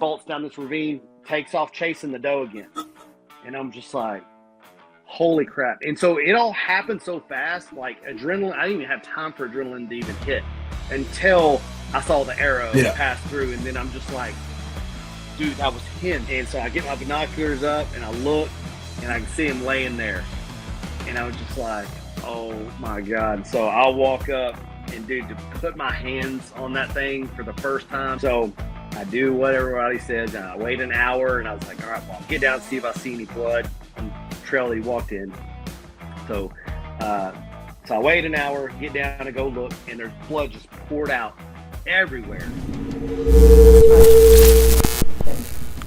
bolts down this ravine, takes off chasing the doe again. And I'm just like, holy crap. And so it all happened so fast, like adrenaline. I didn't even have time for adrenaline to even hit until I saw the arrow pass through. And then I'm just like, dude, that was him. And so I get my binoculars up and I look and I can see him laying there. And I was just like, oh my God. So I'll walk up and, dude, to put my hands on that thing for the first time. So I do what everybody says, and I wait an hour, and I was like, all right, well, I'll get down and see if I see any blood on the trail that he walked in. So I wait an hour, get down and go look, and there's blood just poured out everywhere.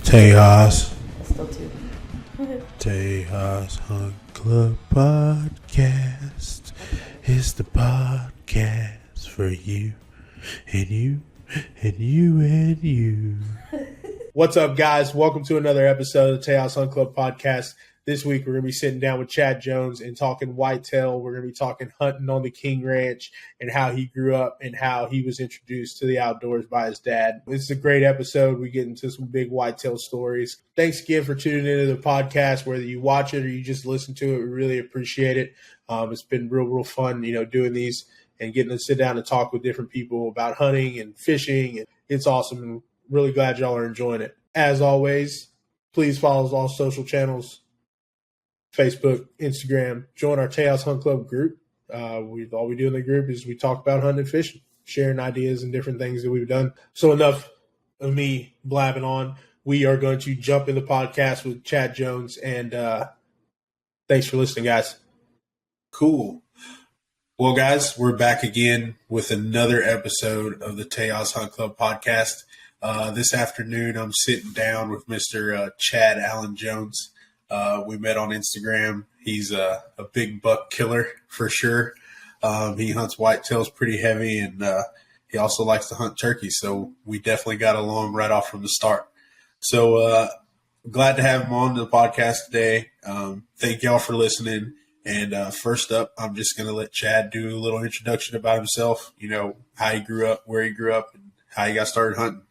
Tejas. Still two. Tejas Hunt Club Podcast is the podcast for you and you and you and you. What's up, guys? Welcome to another episode of the Tejas Hunt Club Podcast. This week, we're going to be sitting down with Chad Jones and talking whitetail. We're going to be talking hunting on the King Ranch and how he grew up and how he was introduced to the outdoors by his dad. This is a great episode. We get into some big whitetail stories. Thanks again for tuning into the podcast, whether you watch it or you just listen to it. We really appreciate it. It's been real fun, doing these and getting to sit down and talk with different people about hunting and fishing. And it's awesome. And really glad y'all are enjoying it. As always, please follow us on all social channels. Facebook, Instagram, join our Tejas Hunt Club group. All we do in the group is we talk about hunting and fishing, sharing ideas and different things that we've done. So enough of me blabbing on. We are going to jump in the podcast with Chad Jones, and thanks for listening, guys. Cool. Well, guys, we're back again with another episode of the Tejas Hunt Club Podcast. This afternoon, I'm sitting down with Mr. Chad Allen Jones. We met on Instagram. He's a big buck killer for sure. He hunts whitetails pretty heavy, and he also likes to hunt turkeys. So we definitely got along right off from the start. So glad to have him on the podcast today. Thank y'all for listening. And first up, I'm just going to let Chad do a little introduction about himself, how he grew up, where he grew up, and how he got started hunting.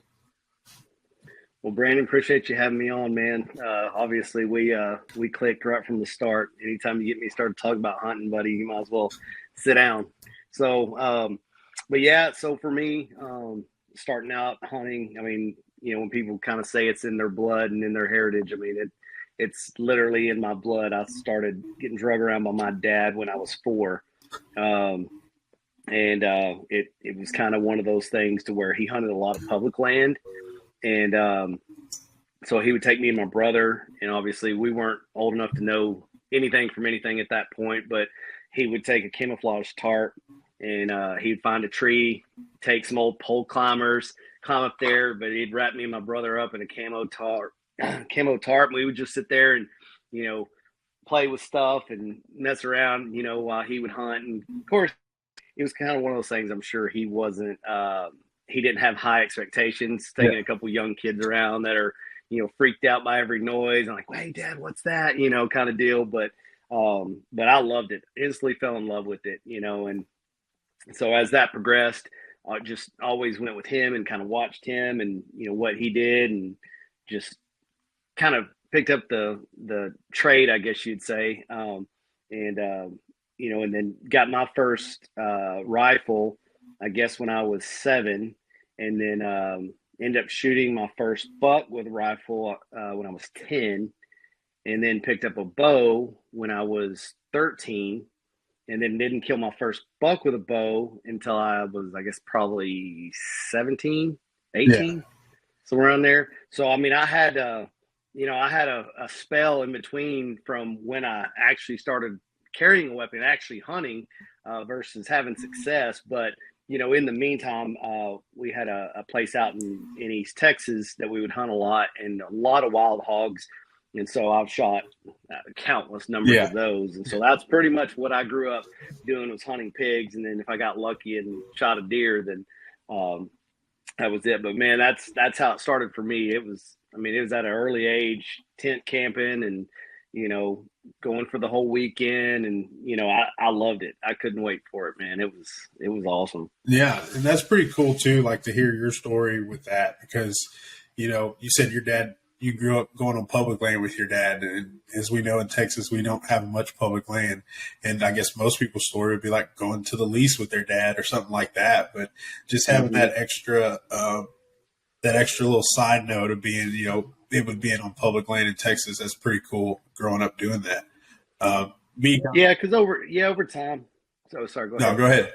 Well, Brandon, appreciate you having me on, man. Obviously, we clicked right from the start. Anytime you get me started talking about hunting, buddy, you might as well sit down. So, but yeah, so for me, starting out hunting, I mean, when people kind of say it's in their blood and in their heritage, I mean, it's literally in my blood. I started getting drug around by my dad when I was 4. And it was kind of one of those things to where he hunted a lot of public land. And so he would take me and my brother, and obviously we weren't old enough to know anything from anything at that point, but he would take a camouflage tarp and he'd find a tree, take some old pole climbers, climb up there, but he'd wrap me and my brother up in a camo tarp. And we would just sit there and, play with stuff and mess around, while he would hunt. And of course, it was kind of one of those things. I'm sure he wasn't, he didn't have high expectations, taking a couple young kids around that are, freaked out by every noise. I'm like, hey, Dad, what's that? Kind of deal. But I loved it. Instantly fell in love with it, and so as that progressed, I just always went with him and kind of watched him and, what he did, and just kind of picked up the trade, I guess you'd say. And then got my first rifle, I guess, when I was 7, and then ended up shooting my first buck with a rifle when I was 10, and then picked up a bow when I was 13, and then didn't kill my first buck with a bow until I was, I guess, probably 17, 18, somewhere around there. So, I mean, I had a spell in between from when I actually started carrying a weapon, actually hunting versus having success. But, in the meantime, we had a place out in East Texas that we would hunt a lot, and a lot of wild hogs. And so I've shot countless numbers of those. And so that's pretty much what I grew up doing, was hunting pigs. And then if I got lucky and shot a deer, then that was it. But man, that's how it started for me. It was at an early age, tent camping and, going for the whole weekend. And, I loved it. I couldn't wait for it, man. It was awesome. Yeah. And that's pretty cool too, like to hear your story with that, because, you said your dad, you grew up going on public land with your dad. And as we know in Texas, we don't have much public land. And I guess most people's story would be like going to the lease with their dad or something like that. But just having that extra little side note of being, it would being on public land in Texas, that's pretty cool growing up doing that. Because over time. So sorry, go ahead. No, go ahead.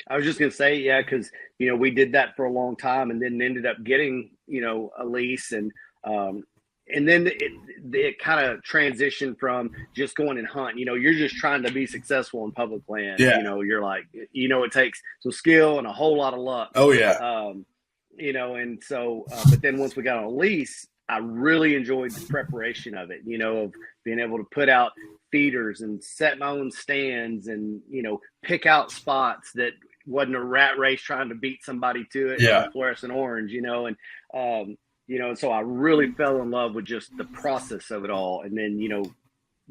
I was just going to say, because, we did that for a long time and then ended up getting, a lease and then it kind of transitioned from just going and hunt. You're just trying to be successful in public land. Yeah. You're like, it takes some skill and a whole lot of luck. Oh, yeah. And so, but then once we got on a lease, I really enjoyed the preparation of it, of being able to put out feeders and set my own stands and, pick out spots that wasn't a rat race trying to beat somebody to it. Yeah. Fluorescent orange, and so I really fell in love with just the process of it all. And then,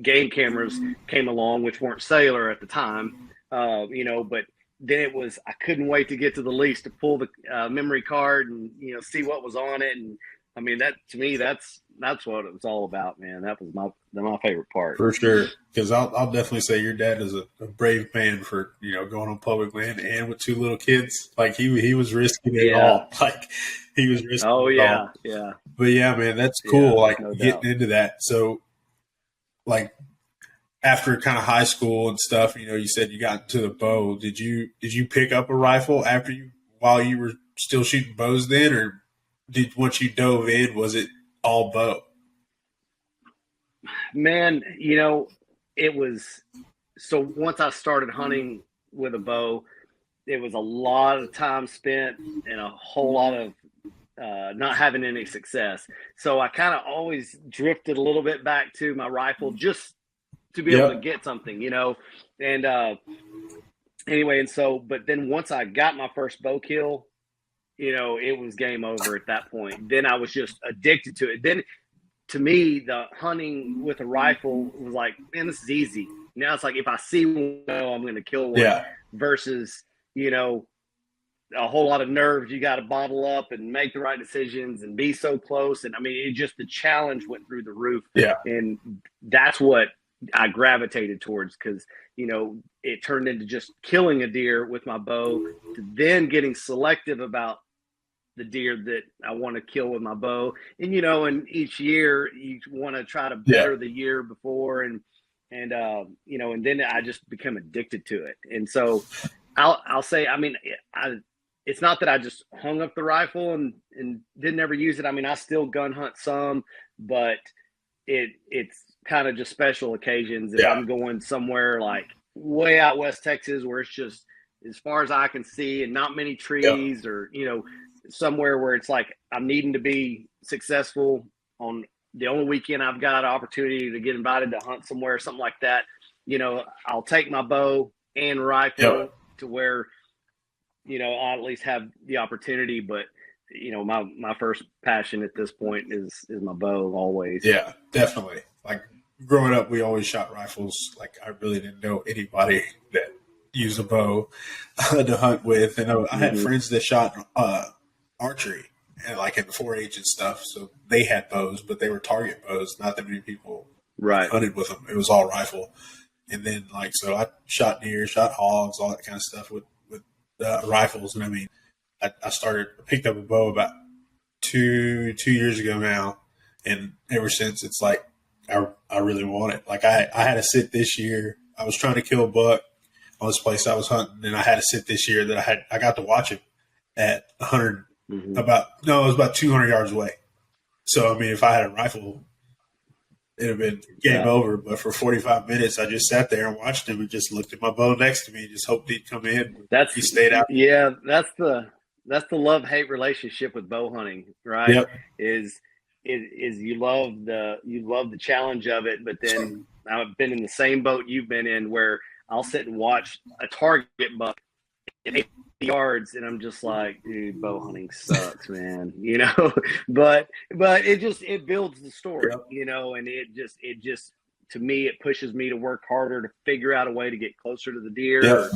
game cameras came along, which weren't cellular at the time, but then it was, I couldn't wait to get to the lease to pull the memory card and, see what was on it. And I mean, that to me, that's what it was all about, man. That was my favorite part. For sure. Because I'll definitely say your dad is a brave man for, going on public land and with two little kids. Like he was risking it all. Like he was risking it all. Yeah. But yeah, man, that's cool. Like no getting doubt. into that. So like after kind of high school and stuff, you said you got into the bow. Did you pick up a rifle while you were still shooting bows then, or once you dove in, was it all bow? Man, it was, so once I started hunting with a bow, it was a lot of time spent and a whole lot of not having any success. So I kind of always drifted a little bit back to my rifle just to be able to get something, and anyway. And so, but then once I got my first bow kill, it was game over at that point. Then I was just addicted to it. Then to me, the hunting with a rifle was like, man, this is easy. Now it's like, if I see one, I'm going to kill one versus, a whole lot of nerves. You got to bottle up and make the right decisions and be so close. And I mean, the challenge went through the roof. Yeah. And that's what I gravitated towards, because, it turned into just killing a deer with my bow to then getting selective about the deer that I want to kill with my bow. And, and each year you want to try to better the year before. And then I just become addicted to it. And so I'll say, I mean, it's not that I just hung up the rifle and didn't ever use it. I mean, I still gun hunt some, but it's kind of just special occasions. If I'm going somewhere like way out West Texas where it's just as far as I can see and not many trees or, somewhere where it's like I'm needing to be successful on the only weekend I've got an opportunity to get invited to hunt somewhere, something like that, I'll take my bow and rifle to where, I at least have the opportunity. But, my first passion at this point is my bow always. Yeah, definitely. Like growing up, we always shot rifles. Like I really didn't know anybody that used a bow to hunt with. And I had friends that shot archery and like in 4-H and stuff. So they had bows, but they were target bows. Not that many people hunted with them. It was all rifle. And then so I shot deer, shot hogs, all that kind of stuff with rifles. And I mean, I picked up a bow about two years ago now. And ever since it's like, I really want it. Like I had to sit this year. I was trying to kill a buck on this place I was hunting, and I had to sit this year that I got to watch him at 100, it was about 200 yards away. So, I mean, if I had a rifle, it'd have been game over. But for 45 minutes, I just sat there and watched him and just looked at my bow next to me and just hoped he'd come in. He stayed out. Yeah, that's the love-hate relationship with bow hunting, right? Yep. Is you love the challenge of it, but then I've been in the same boat you've been in where I'll sit and watch a target buck at 80 yards and I'm just like, dude, bow hunting sucks, man. But it builds the story, and it just to me it pushes me to work harder to figure out a way to get closer to the deer or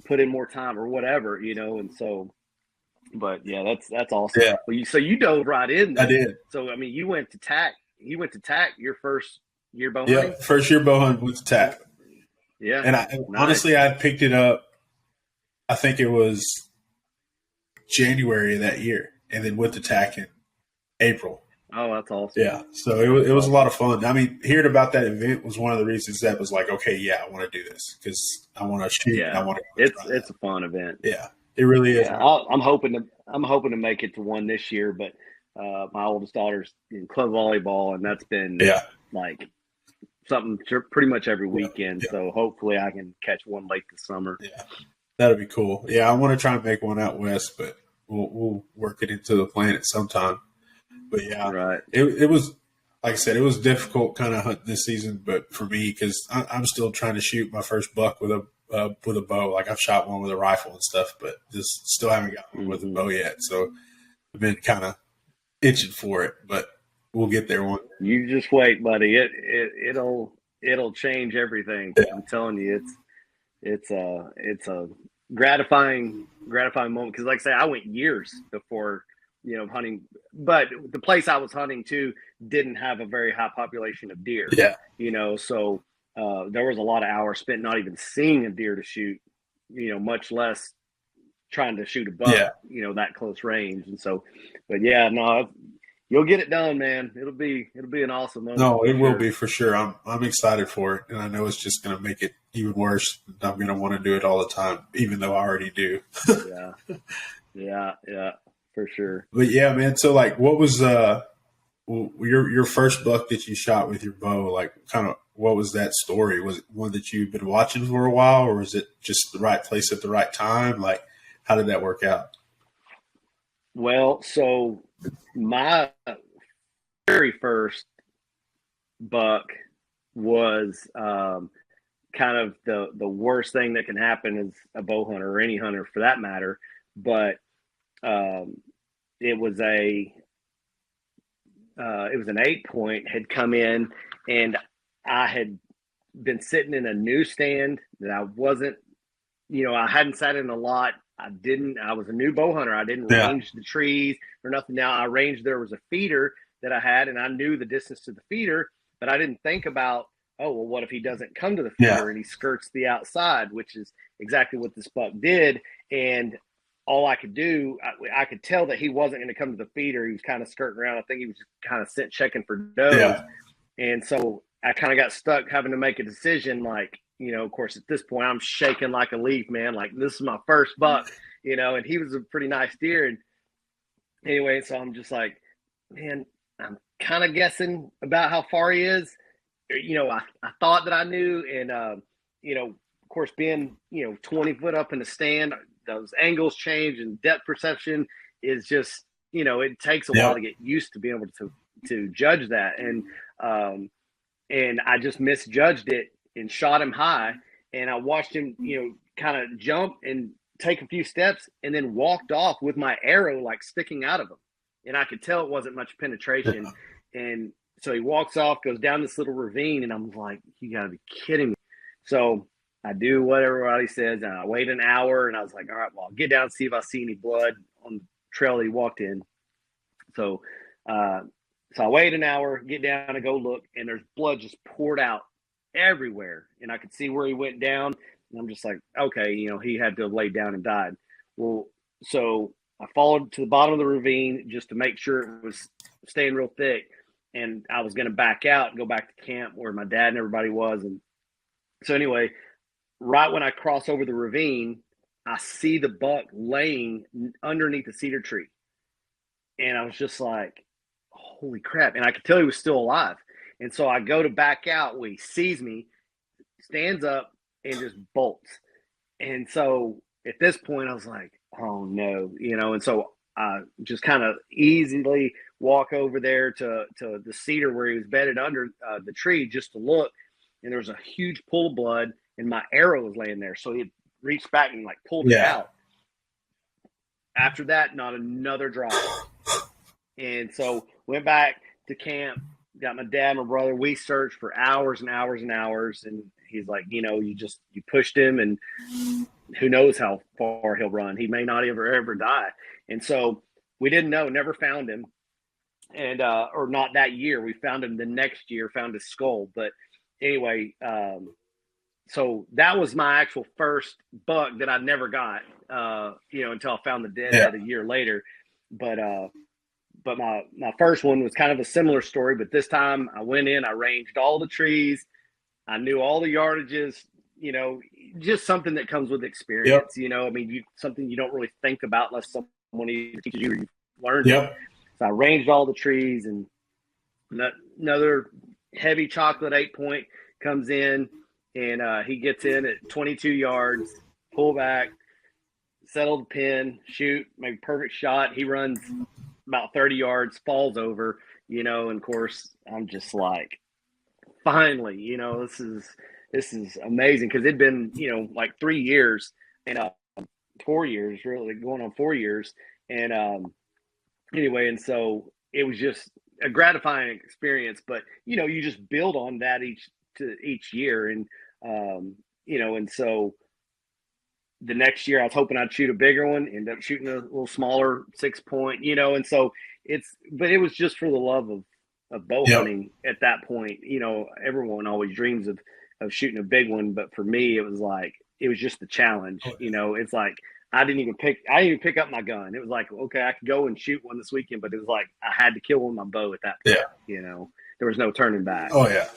put in more time or whatever, and so But yeah, that's awesome. Yeah. Well, so you dove right in. I did. So I mean, you went to TAC. You went to TAC your first year bow Yeah, hunting. first year bow hunting with TAC. Yeah, And nice. honestly, I picked it up. I think it was January of that year, and then went to TAC in April. Oh, that's awesome. Yeah, so it was a lot of fun. I mean, hearing about that event was one of the reasons that was like, okay, yeah, I want to do this because I want to shoot. Yeah, and I want to. It's a fun event. Yeah, it really is. Yeah, I'm hoping to make it to one this year, but my oldest daughter's in club volleyball, and that's been like something pretty much every weekend. Yeah. So hopefully I can catch one late this summer. Yeah, that'd be cool. Yeah, I want to try and make one out west, but we'll work it into the plan at some time. But yeah, right. It was, like I said, it was difficult kind of hunting this season, but for me, because I'm still trying to shoot my first buck with a bow. Like I've shot one with a rifle and stuff, but just still haven't got one with a bow yet. So I've been kind of itching for it, but we'll get there one. You just wait, buddy. It'll change everything. Yeah. I'm telling you, it's a gratifying moment because, like I say, I went years before hunting, but the place I was hunting to didn't have a very high population of deer. Yeah, so there was a lot of hours spent not even seeing a deer to shoot, much less trying to shoot a buck, that close range. And so, but yeah, no, you'll get it done, man. It'll be an awesome moment. No, it will be for sure. I'm excited for it, and I know it's just going to make it even worse. I'm going to want to do it all the time, even though I already do. Yeah, for sure. But yeah, man. So like, what was your first buck that you shot with your bow? Like, kind of, what was that story? Was it one that you've been watching for a while, or was it just the right place at the right time? Like, how did that work out? Well, so my very first buck was kind of the worst thing that can happen as a bow hunter or any hunter for that matter. But it was an 8-point had come in, and I had been sitting in a newsstand that I wasn't, I hadn't sat in a lot. I was a new bow hunter. I didn't range the trees or nothing. Now I ranged, there was a feeder that I had, and I knew the distance to the feeder, but I didn't think about, oh, well, what if he doesn't come to the feeder and he skirts the outside, which is exactly what this buck did. And all I could do, I could tell that he wasn't going to come to the feeder. He was kind of skirting around. I think he was just kind of checking for does. Yeah. And so I kind of got stuck having to make a decision. Like, of course, at this point, I'm shaking like a leaf, man. Like, this is my first buck, and he was a pretty nice deer. And anyway, so I'm just like, man, I'm kind of guessing about how far he is. I thought that I knew. And, of course, being, 20 foot up in the stand, those angles change, and depth perception is just, it takes a while to get used to being able to judge that. And I just misjudged it and shot him high. And I watched him, kind of jump and take a few steps and then walked off with my arrow like sticking out of him. And I could tell it wasn't much penetration. And so he walks off, goes down this little ravine, and I'm like, you gotta be kidding me. So I do what everybody says, and I wait an hour, and I was like, all right, well, I'll get down and see if I see any blood on the trail that he walked in. So I wait an hour, get down and go look, and there's blood just poured out everywhere. And I could see where he went down, and I'm just like, okay, he had to have laid down and died. Well, so I followed to the bottom of the ravine just to make sure it was staying real thick, and I was going to back out and go back to camp where my dad and everybody was. And so anyway, right when I cross over the ravine, I see the buck laying underneath the cedar tree. And I was just like, holy crap. And I could tell he was still alive. And so I go to back out when he sees me, stands up, and just bolts. And so at this point, I was like, oh no, and so I just kind of easily walk over there to the cedar where he was bedded under the tree just to look. And there was a huge pool of blood, and my arrow was laying there. So he reached back and like pulled it out. After that, not another drop. And so went back to camp, got my dad, my brother. We searched for hours and hours and hours. And he's like, you pushed him, and who knows how far he'll run. He may not ever die. And so we didn't know, never found him. And, or not that year, we found him the next year, found his skull. But anyway, so that was my actual first buck that I never got, until I found the deadhead a year later. But my first one was kind of a similar story, but this time I went in, I ranged all the trees. I knew all the yardages, just something that comes with experience, something you don't really think about unless someone teaches you or you've learned it. So I ranged all the trees, and another heavy chocolate 8-point comes in, and he gets in at 22 yards, pull back, settle the pin, shoot, make a perfect shot. He runs about 30 yards, falls over, and of course I'm just like, finally, this is amazing, because it'd been, like 3 years and 4 years, really going on 4 years. And anyway, and so it was just a gratifying experience, but you just build on that each year. And and so the next year I was hoping I'd shoot a bigger one, ended up shooting a little smaller 6-point, and so but it was just for the love of bow hunting at that point. Everyone always dreams of shooting a big one, but for me, it was just the challenge. It's like, I didn't even pick up my gun. It was like, okay, I could go and shoot one this weekend, but it was like, I had to kill one with my bow at that point. There was no turning back. Oh yeah.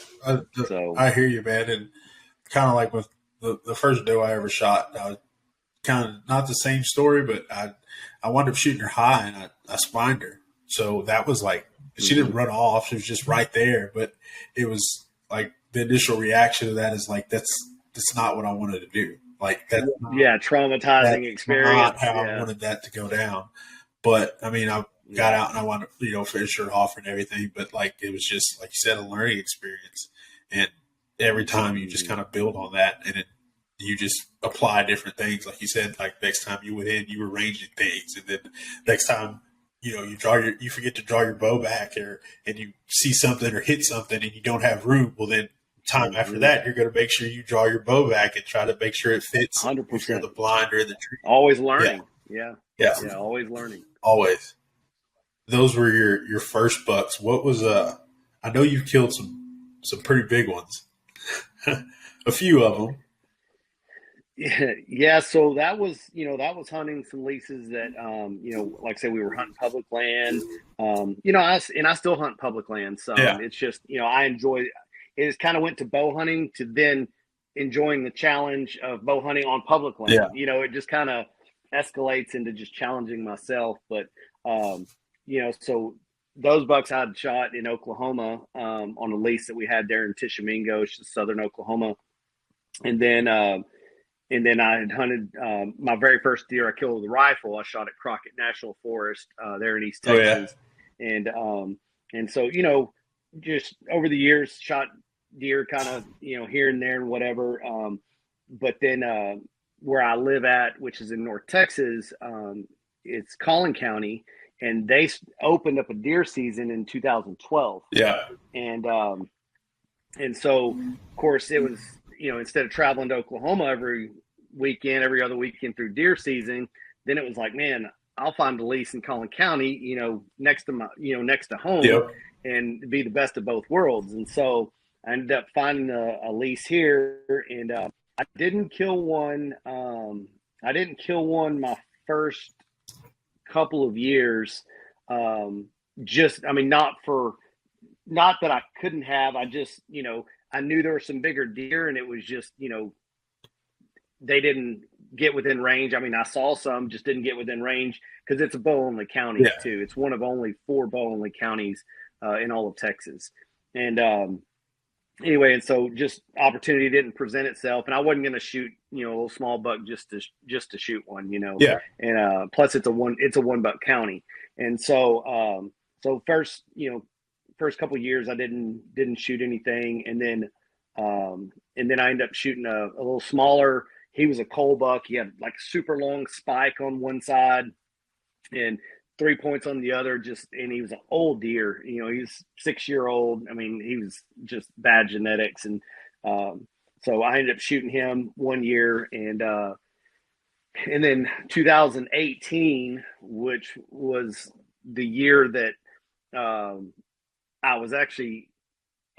I hear you, man. And kind of like with the first doe I ever shot, I was kind of not the same story, but I wound up shooting her high, and I spined her. So that was like, she didn't run off. She was just right there. But it was like, the initial reaction to that is like, that's not what I wanted to do. Like that. Traumatizing experience. Not how I wanted that to go down. But I mean, I got out and I wanted to, finish her off and everything. But like, it was just, like you said, a learning experience. And every time you just kind of build on that, and you just apply different things. Like you said, like next time you went in, you were ranging things. And then next time, you forget to draw your bow back, and you see something or hit something and you don't have room. Well, then time after that, you're going to make sure you draw your bow back and try to make sure it fits 100%. If you're the blind or the tree. Always learning. Yeah. Always learning. Always. Those were your first bucks. What was I know you've killed some pretty big ones. A few of them. Yeah. So that was hunting some leases that, like I said, we were hunting public land. I still hunt public land. So it's just, I enjoy it. It kind of went to bow hunting to then enjoying the challenge of bow hunting on public land. It just kind of escalates into just challenging myself. But, so those bucks I'd shot in Oklahoma on a lease that we had there in Tishomingo, southern Oklahoma. And then I had hunted my very first deer I killed with a rifle. I shot at Crockett National Forest there in East Texas. And so, just over the years, shot deer kind of, here and there and whatever. But then where I live at, which is in North Texas, it's Collin County, and they opened up a deer season in 2012. And so, of course, it was, instead of traveling to Oklahoma every other weekend through deer season, then it was like, man, I'll find a lease in Collin County, next to home, and be the best of both worlds. And so I ended up finding a lease here, and I didn't kill one. My first couple of years. Not that I couldn't have. I just, I knew there were some bigger deer, and it was just, they didn't get within range. I mean, I saw some, just didn't get within range, because it's a bow-only county too. It's one of only 4 bow-only counties in all of Texas. And anyway, and so just opportunity didn't present itself, and I wasn't going to shoot, a little small buck just to shoot one, And plus, it's a one buck county, and so first couple of years I didn't shoot anything, and then I ended up shooting a little smaller. He was a coal buck. He had like super long spike on one side and 3 points on the other. And he was an old deer. He was 6-year-old. I mean, he was just bad genetics. And so I ended up shooting him one year, and And then 2018, which was the year that I was actually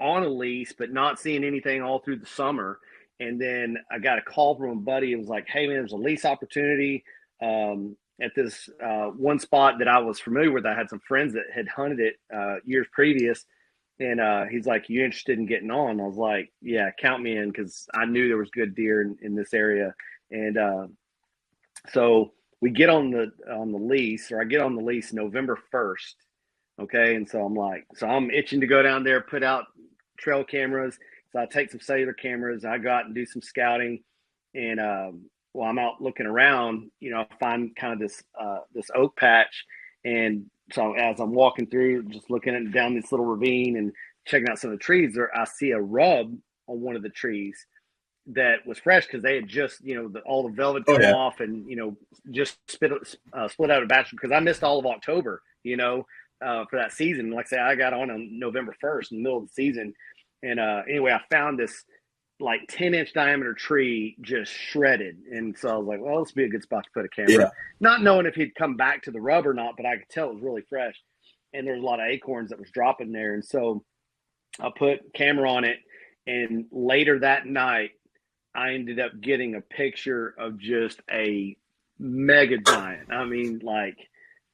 on a lease, but not seeing anything all through the summer. And then I got a call from a buddy. It was like, hey, man, there's a lease opportunity at this one spot that I was familiar with. I had some friends that had hunted it years previous. And he's like, you interested in getting on? I was like, yeah, count me in, because I knew there was good deer in this area. And so we get on the lease, or I get on the lease November 1st. Okay. And so I'm itching to go down there, put out trail cameras. So I take some cellular cameras. I go out and do some scouting. And while I'm out looking around, I find kind of this oak patch. And so as I'm walking through, just looking down this little ravine and checking out some of the trees, I see a rub on one of the trees that was fresh, because they had just, all the velvet come off, and, just split out a batch, because I missed all of October, for that season. Like I say, I got on November 1st in the middle of the season. And anyway, I found this like 10-inch diameter tree just shredded. And so I was like, well, this would be a good spot to put a camera, not knowing if he'd come back to the rub or not, but I could tell it was really fresh. And there's a lot of acorns that was dropping there. And so I put camera on it. And later that night, I ended up getting a picture of just a mega giant. I mean, like,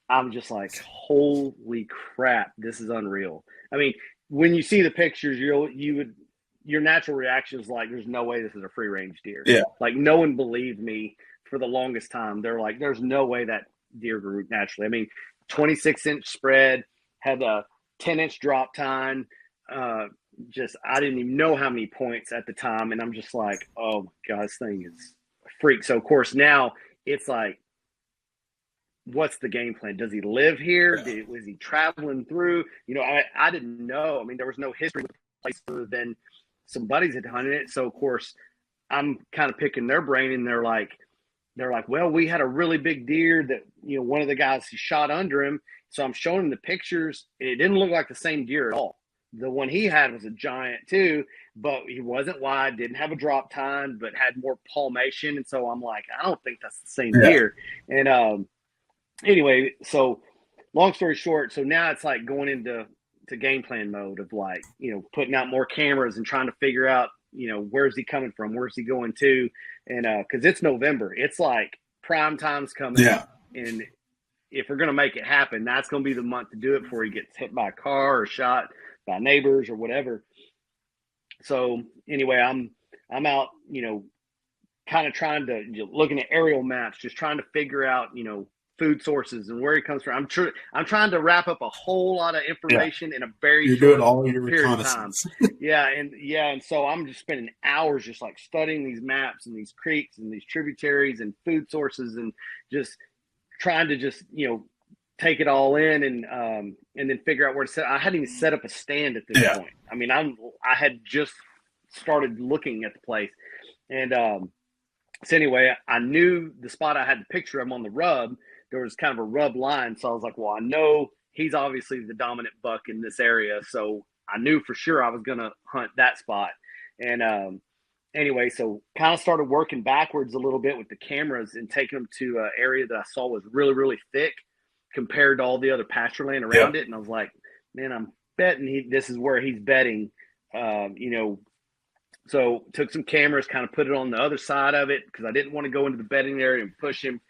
I'm just like, holy crap, this is unreal. I mean, when you see the pictures, your natural reaction is like, there's no way this is a free range deer. Yeah. Like, no one believed me for the longest time. They're like, there's no way that deer grew naturally. I mean, 26-inch spread, had a 10-inch drop tine. I didn't even know how many points at the time. And I'm just like, oh my God, this thing is a freak. So of course now it's like, what's the game plan? Does he live here? Was he traveling through? I didn't know. I mean, there was no history with the place other than some buddies had hunted it. So of course I'm kind of picking their brain, and they're like, well, we had a really big deer that, one of the guys who shot under him. So I'm showing him the pictures. It didn't look like the same deer at all. The one he had was a giant too, but he wasn't wide, didn't have a drop tine, but had more palmation. And so I'm like, I don't think that's the same deer. And anyway, so long story short, so now it's like going into game plan mode of like, putting out more cameras and trying to figure out, where's he coming from? Where's he going to? And because it's November, it's like prime time's coming. Yeah. And if we're going to make it happen, that's going to be the month to do it before he gets hit by a car or shot by neighbors or whatever. So anyway, I'm out, kind of trying to, looking at aerial maps, just trying to figure out, food sources and where he comes from. I'm trying to wrap up a whole lot of information in a very You're doing all your reconnaissance. And so I'm just spending hours just like studying these maps and these creeks and these tributaries and food sources, and just trying to just, take it all in and then figure out where to set. I hadn't even set up a stand at this point. I mean, I had just started looking at the place. And so anyway, I knew the spot I had the picture of him on the rub. There was kind of a rub line. So I was like, well, I know he's obviously the dominant buck in this area. So I knew for sure I was going to hunt that spot. And anyway, so kind of started working backwards a little bit with the cameras and taking them to an area that I saw was really, really thick compared to all the other pasture land around it. And I was like, man, I'm betting this is where he's bedding, So took some cameras, kind of put it on the other side of it, because I didn't want to go into the bedding area and push him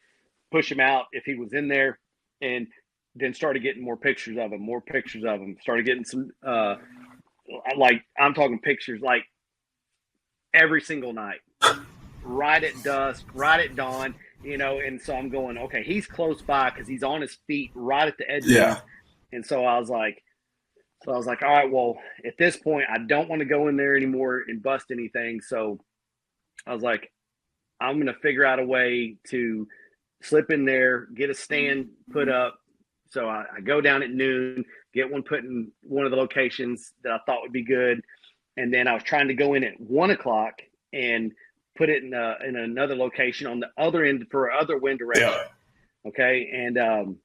out if he was in there. And then started getting more pictures of him, started getting some, like, I'm talking pictures like every single night, right at dusk, right at dawn, and so I'm going, okay, he's close by because he's on his feet right at the edge. And so I was like, all right, well, at this point, I don't want to go in there anymore and bust anything. So I was like, I'm going to figure out a way to slip in there, get a stand put up. So I go down at noon, get one put in one of the locations that I thought would be good. And then I was trying to go in at 1:00 and put it in another location on the other end for other wind direction. Okay. And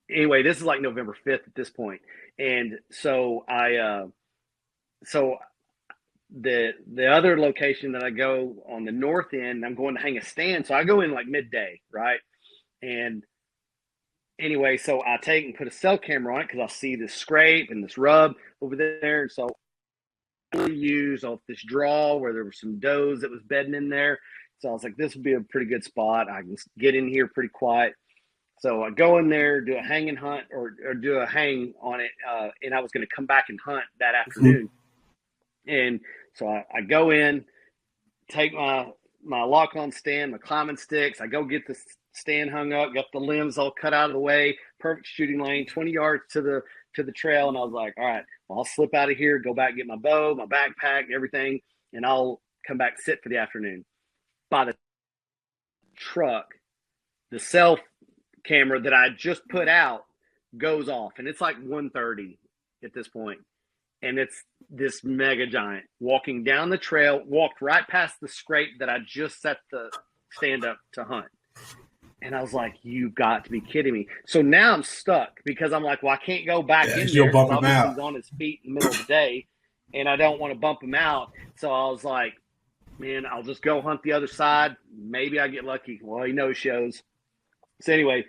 anyway, this is like November 5th at this point. And so the other location that I go on the north end, I'm going to hang a stand. So I go in like midday, right? And anyway, so I take and put a cell camera on it because I see this scrape and this rub over there. And so I use off this draw where there were some does that was bedding in there. So I was like, this would be a pretty good spot. I can get in here pretty quiet. So I go in there, do a hang and hunt or do a hang on it. And I was going to come back and hunt that afternoon. And so I go in, take my lock-on stand, my climbing sticks. I go get the stand hung up, got the limbs all cut out of the way, perfect shooting lane, 20 yards to the trail. And I was like, all right, well, I'll slip out of here, go back, get my bow, my backpack, everything, and I'll come back, sit for the afternoon. By the truck, the cell camera that I just put out goes off, and it's like 1:30 at this point. And it's this mega giant walking down the trail, walked right past the scrape that I just set the stand up to hunt. And I was like, you got to be kidding me. So now I'm stuck because I'm like, well, I can't go back in there. You'll bump him out. He's on his feet in the middle of the day, and I don't want to bump him out. So I was like, man, I'll just go hunt the other side. Maybe I get lucky. Well, he no-shows. So anyway,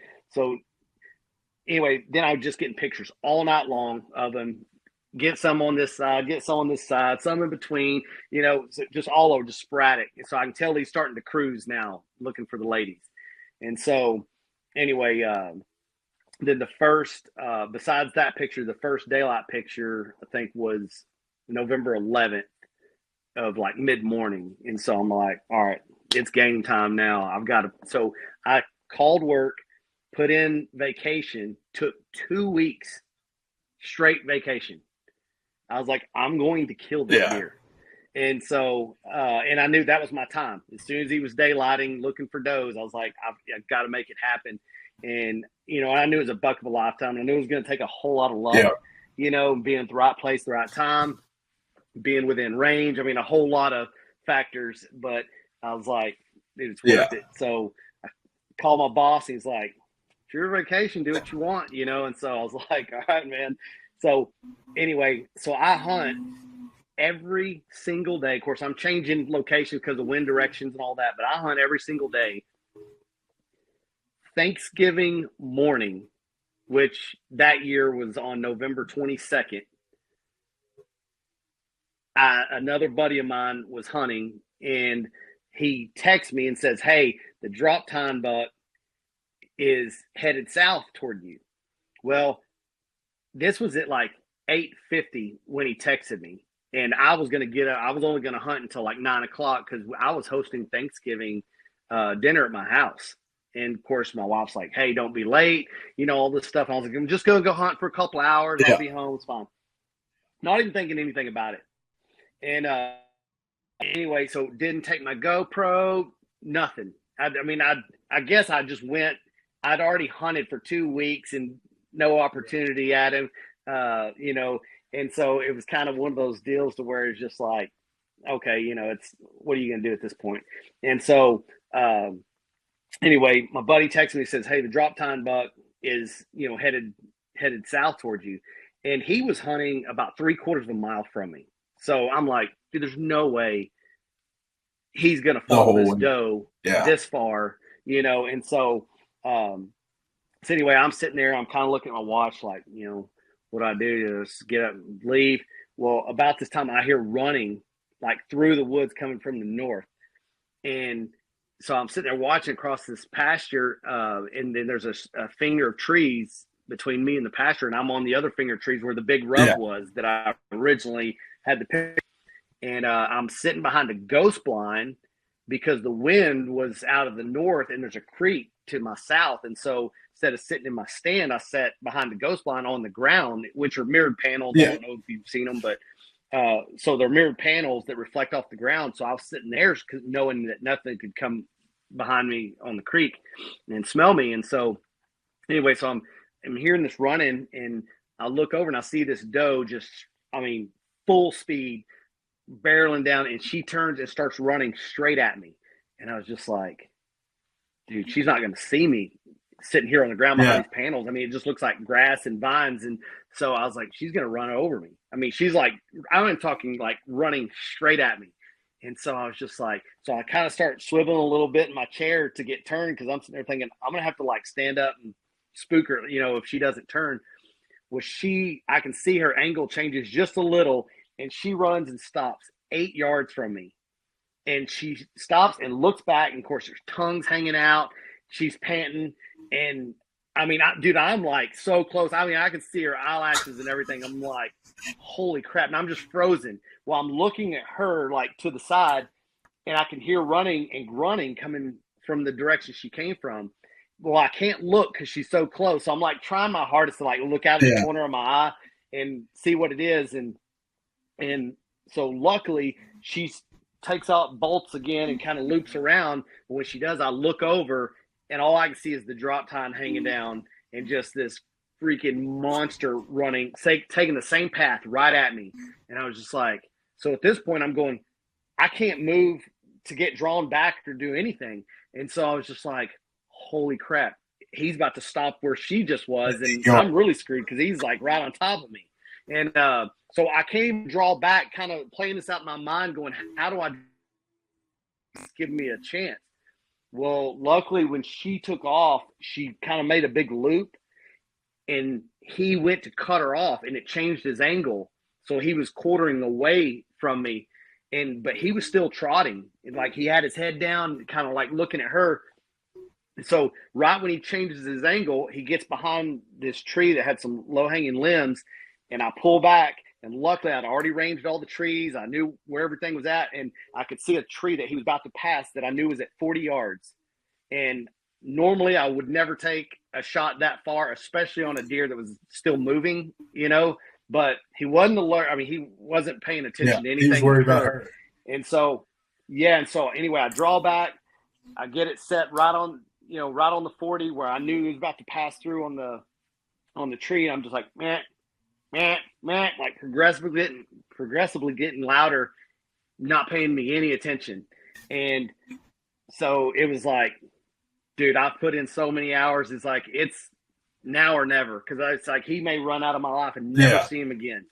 then I was just getting pictures all night long of him. Get some on this side, get some on this side, some in between, just all over, just sporadic. And so I can tell he's starting to cruise now, looking for the ladies. And so anyway, then the first, besides that picture, the first daylight picture, I think was November 11th of like mid-morning. And so I'm like, all right, it's game time now. I've got to, so I called work, put in vacation, took 2 weeks straight vacation. I was like, I'm going to kill this deer. And so, and I knew that was my time. As soon as he was daylighting, looking for does, I was like, I've got to make it happen. And, I knew it was a buck of a lifetime. I knew it was going to take a whole lot of luck, being at the right place, the right time, being within range. I mean, a whole lot of factors, but I was like, dude, it's worth it. So I called my boss. He's like, it's your vacation, do what you want, And so I was like, all right, man. So anyway, so I hunt every single day. Of course, I'm changing locations because of wind directions and all that, but I hunt every single day. Thanksgiving morning, which that year was on November 22nd, another buddy of mine was hunting, and he texts me and says, hey, the drop tine buck is headed south toward you. Well, this was at like 8:50 when he texted me, and I was only going to hunt until like 9 o'clock because I was hosting Thanksgiving dinner at my house. And of course, my wife's like, hey, don't be late, all this stuff. I was like, I'm just going to go hunt for a couple of hours. I'll be home. It's fine. Not even thinking anything about it. And anyway, so didn't take my GoPro, nothing. I guess I just went. I'd already hunted for 2 weeks and no opportunity at him, and so it was kind of one of those deals to where it's just like, okay, it's, what are you going to do at this point? And so, anyway, my buddy texted me, says, hey, the drop tine buck is, headed south towards you. And he was hunting about 3/4 of a mile from me. So I'm like, dude, there's no way he's going to follow this doe this far, And so, so anyway, I'm sitting there, I'm kind of looking at my watch, like, what I do is get up and leave. Well, about this time I hear running like through the woods coming from the north. And so I'm sitting there watching across this pasture. And then there's a finger of trees between me and the pasture. And I'm on the other finger of trees where the big rub was that I originally had the picture. And I'm sitting behind a ghost blind because the wind was out of the north and there's a creek to my south. And so instead of sitting in my stand, I sat behind the ghost blind on the ground, which are mirrored panels. I don't know if you've seen them, but so they're mirrored panels that reflect off the ground. So I was sitting there knowing that nothing could come behind me on the creek and smell me. And so anyway, so I'm hearing this running, and I look over and I see this doe just, full speed barreling down, and she turns and starts running straight at me. And I was just like, dude, she's not going to see me sitting here on the ground behind these panels. It just looks like grass and vines. And So I was like, she's going to run over me. I mean, she's like, I'm talking like running straight at me. And so I was just like, so I kind of start swiveling a little bit in my chair to get turned, because I'm sitting there thinking, I'm going to have to like stand up and spook her, if she doesn't turn. Well, I can see her angle changes just a little, and she runs and stops 8 yards from me. And she stops and looks back, and of course there's tongues hanging out. She's panting, and I mean, dude, I'm like so close. I mean, I can see her eyelashes and everything. I'm like, holy crap. And I'm just frozen while I'm looking at her like to the side, and I can hear running and grunting coming from the direction she came from. Well, I can't look because she's so close. So I'm like trying my hardest to like look out of the corner of my eye and see what it is. And so luckily she takes out bolts again and kind of loops around. But when she does, I look over, and all I can see is the drop tine hanging down and just this freaking monster running, taking the same path right at me. And I was just like, so at this point I'm going, I can't move to get drawn back or do anything. And so I was just like, holy crap, he's about to stop where she just was. And I'm really screwed because he's like right on top of me. And so I came draw back, kind of playing this out in my mind, going, how do I give me a chance? Well, luckily when she took off, she kind of made a big loop, and he went to cut her off, and it changed his angle. So he was quartering away from me, but he was still trotting. And like he had his head down, kind of like looking at her. So right when he changes his angle, he gets behind this tree that had some low-hanging limbs, and I pull back. And luckily, I'd already ranged all the trees. I knew where everything was at, and I could see a tree that he was about to pass that I knew was at 40 yards. And normally, I would never take a shot that far, especially on a deer that was still moving, But he wasn't alert. I mean, he wasn't paying attention to anything. He was worried about her. And so anyway, I draw back. I get it set right on the 40 where I knew he was about to pass through on the tree. And I'm just like, man, like progressively getting louder, not paying me any attention. And so it was like, dude, I put in so many hours. It's like, it's now or never. Cause it's like, he may run out of my life and never see him again,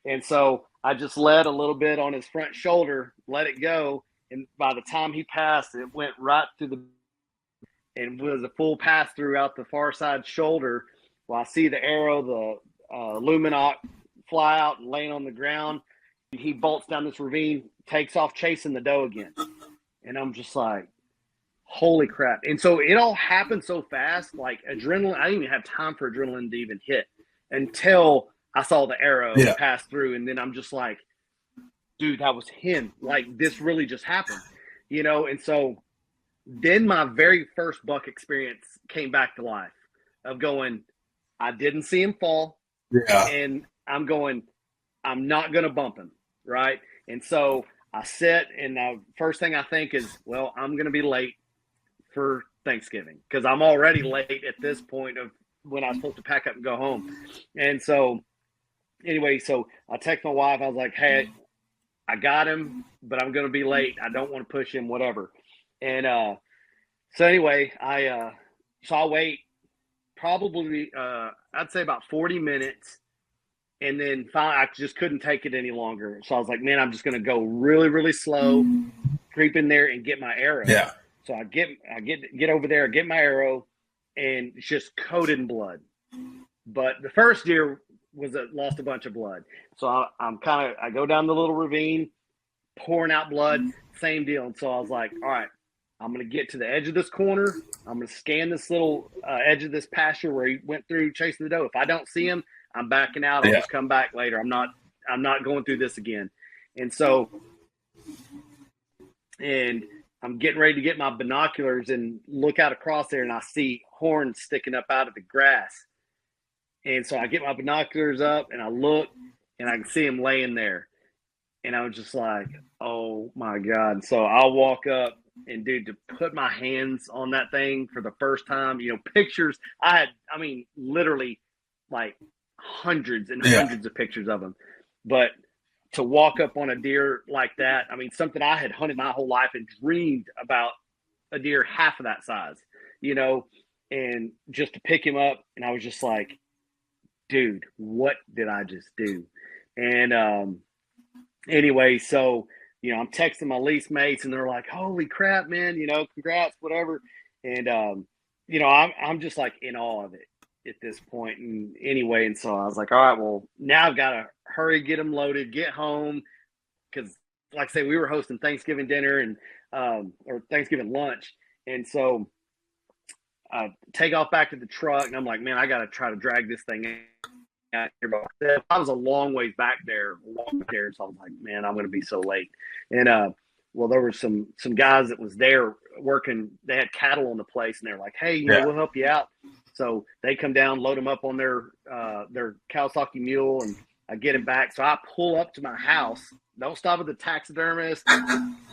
And so I just led a little bit on his front shoulder, let it go. And by the time he passed, it went right through and was a full pass through out the far side shoulder. Well, I see the arrow, the Luminoc fly out and laying on the ground. He bolts down this ravine, takes off chasing the doe again. And I'm just like, holy crap. And so it all happened so fast, like adrenaline. I didn't even have time for adrenaline to even hit until I saw the arrow pass through. And then I'm just like, dude, that was him. Like, this really just happened, And so then my very first buck experience came back to life of going, I didn't see him fall. Yeah. And I'm going, I'm not going to bump him. Right. And so I sit, and the first thing I think is, well, I'm going to be late for Thanksgiving because I'm already late at this point of when I was supposed to pack up and go home. And so anyway, so I text my wife. I was like, hey, I got him, but I'm going to be late. I don't want to push him, whatever. And so anyway, I wait probably, I'd say about 40 minutes. And then finally, I just couldn't take it any longer. So I was like, man, I'm just going to go really, really slow, creep in there and get my arrow. Yeah. So I get over there, get my arrow, and it's just coated in blood. But the first deer lost a bunch of blood. So I go down the little ravine, pouring out blood, same deal. And so I was like, all right, I'm going to get to the edge of this corner. I'm going to scan this little edge of this pasture where he went through chasing the doe. If I don't see him, I'm backing out. I'll just come back later. I'm not going through this again. And so, and I'm getting ready to get my binoculars and look out across there, and I see horns sticking up out of the grass. And so I get my binoculars up and I look, and I can see him laying there. And I was just like, oh my God. So I'll walk up, and dude, to put my hands on that thing for the first time, pictures, literally like hundreds and hundreds of pictures of them. But to walk up on a deer like that, something I had hunted my whole life and dreamed about a deer half of that size, and just to pick him up. And I was just like, dude, what did I just do? And anyway, so, I'm texting my lease mates and they're like, holy crap, man, congrats, whatever. And I'm just like in awe of it at this point. And anyway, and so I was like, all right, well, now I've got to hurry, get them loaded, get home. Cause like I say, we were hosting Thanksgiving dinner and, or Thanksgiving lunch. And so I take off back to the truck and I'm like, man, I got to try to drag this thing out here. But I was a long ways back there. So I was like, man, I'm going to be so late. And, well, there were some guys that was there working. They had cattle on the place and they're like, hey, we'll help you out. So they come down, load them up on their Kawasaki mule, and I get him back. So I pull up to my house. Don't stop at the taxidermist,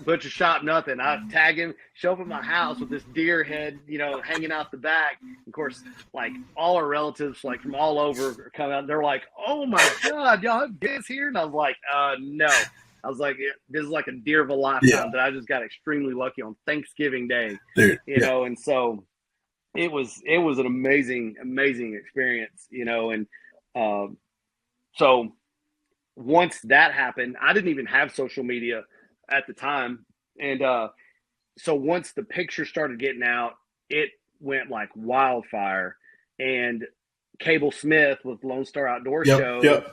butcher shop, nothing. I tag him, show up at my house with this deer head, hanging out the back. Of course, like all our relatives, like from all over, are coming out. They're like, "Oh my God, y'all have this here?" And I was like, "No." I was like, "This is like a deer of a lifetime that I just got extremely lucky on Thanksgiving Day." Dude, and so it was an amazing experience, and so. Once that happened, I didn't even have social media at the time. And so once the pictures started getting out, it went like wildfire. And Cable Smith with Lone Star Outdoor Show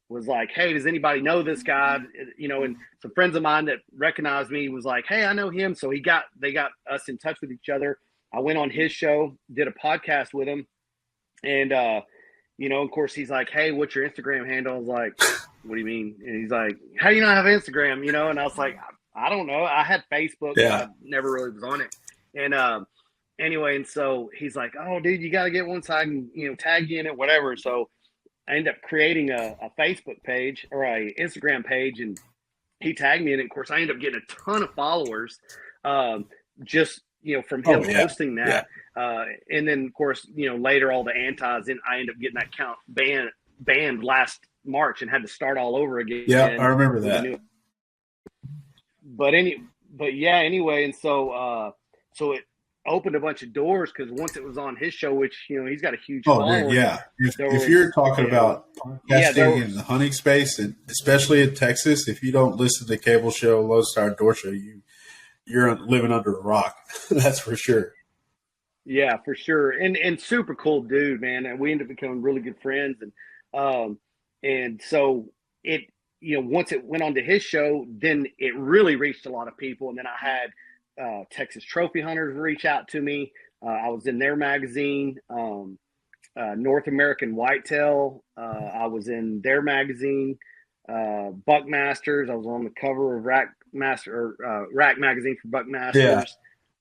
was like, hey, does anybody know this guy? And some friends of mine that recognized me was like, hey, I know him. So they got us in touch with each other. I went on his show, did a podcast with him. And, of course, he's like, hey, what's your Instagram handle? I was like, what do you mean? And he's like, how do you not have Instagram? And I was like, I don't know. I had Facebook, but I never really was on it. And anyway, and so he's like, oh, dude, you got to get one so I can, tag you in it, whatever. So I ended up creating a Facebook page or a Instagram page, and he tagged me in it. Of course, I ended up getting a ton of followers just, from him posting that. And then, of course, later all the antis, and I ended up getting that account banned last March and had to start all over again. Yeah, I remember that. Anyway, and so it opened a bunch of doors because once it was on his show, which he's got a huge following. Yeah. If you're talking about podcasting in the hunting space, and especially in Texas, if you don't listen to Cable Show, Lone Star Outdoor Show, you're living under a rock. That's for sure. Yeah, for sure. And super cool dude, man. And we ended up becoming really good friends. And so it, once it went on to his show, then it really reached a lot of people. And then I had Texas Trophy Hunters reach out to me. I was in their magazine, North American Whitetail. I was in their magazine, Buckmasters. I was on the cover of Rack magazine for Buckmasters. Yeah.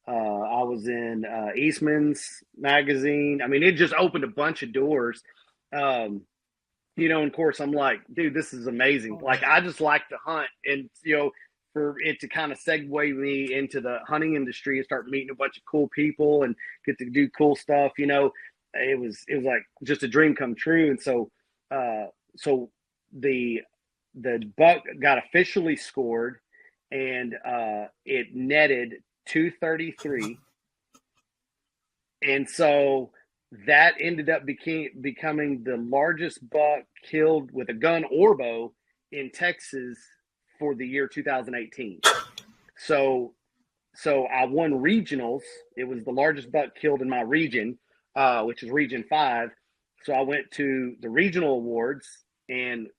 I was in Eastman's magazine. I mean, it just opened a bunch of doors. And of course, I'm like, dude, this is amazing. Like, I just like to hunt, and for it to kind of segue me into the hunting industry and start meeting a bunch of cool people and get to do cool stuff. It was like just a dream come true. And so, the buck got officially scored, and it netted 233, and so that ended up becoming the largest buck killed with a gun or bow in Texas for the year 2018. So I won regionals. It was the largest buck killed in my region, which is Region 5. So I went to the regional awards, and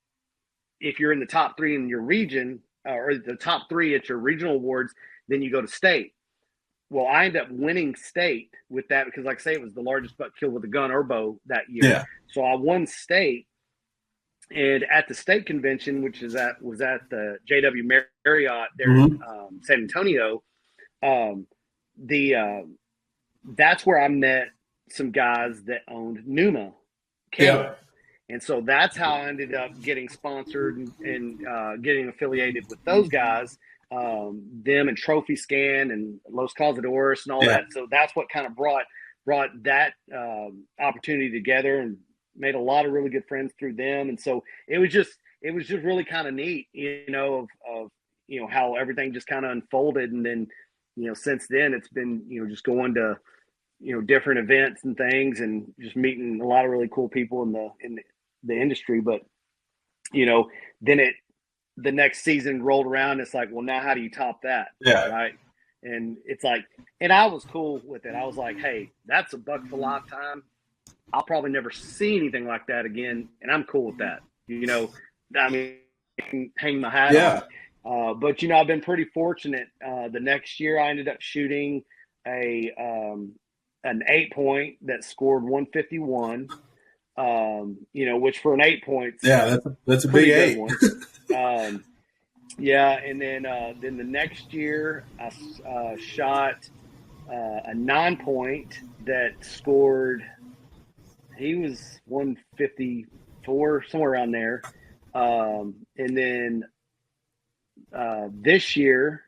if you're in the top 3 in your region, or the top 3 at your regional awards, then you go to state. Well, I ended up winning state with that because, like I say, it was the largest buck killed with a gun or bow that year. Yeah. So I won state, and at the state convention, which was at the JW Marriott there in San Antonio, that's where I met some guys that owned Numa Cable. Yeah. And so that's how I ended up getting sponsored and getting affiliated with those guys. Them and Trophy Scan and Los Cazadores and all that. So that's what kind of brought that opportunity together, and made a lot of really good friends through them. And so it was just really kind of neat, of how everything just kind of unfolded. And then, since then it's been, just going to, different events and things, and just meeting a lot of really cool people in the industry. But, then the next season rolled around. It's like, well, now how do you top that? Yeah. Right. And it's like, and I was cool with it. I was like, hey, that's a buck for lifetime. I'll probably never see anything like that again. And I'm cool with that. I mean, hang my hat on. But, I've been pretty fortunate. The next year I ended up shooting an 8-point that scored 151, which for an 8 points. Yeah, that's a big 8. One. And then the next year I shot a 9-point that scored, he was 154, somewhere around there. And then this year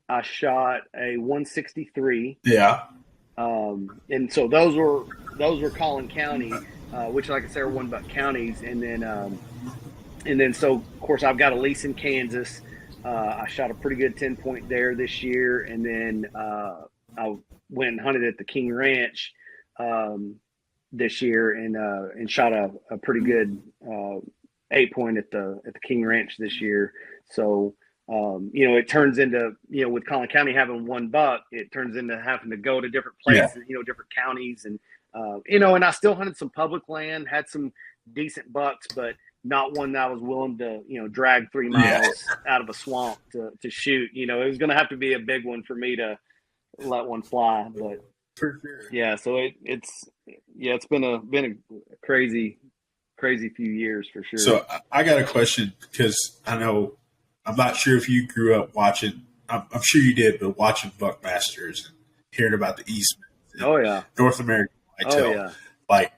I shot a 163. Yeah. And so those were Collin County, which, like I said, are $1 counties. And then so of course I've got a lease in Kansas. I shot a pretty good 10-point there this year. And then I went and hunted at the King Ranch this year and shot a pretty good 8-point at the King Ranch this year. So it turns into, with Collin County having $1, it turns into having to go to different places, different counties. And, and I still hunted some public land, had some decent bucks, but not one that I was willing to, drag 3 miles out of a swamp to shoot. It was going to have to be a big one for me to let one fly. But for sure. Yeah, so it's been a crazy few years for sure. So I got a question, because I'm not sure if you grew up watching. I'm sure you did, but watching Buckmasters and hearing about the Eastman. Oh yeah, North American Whitetail. Oh yeah. Like,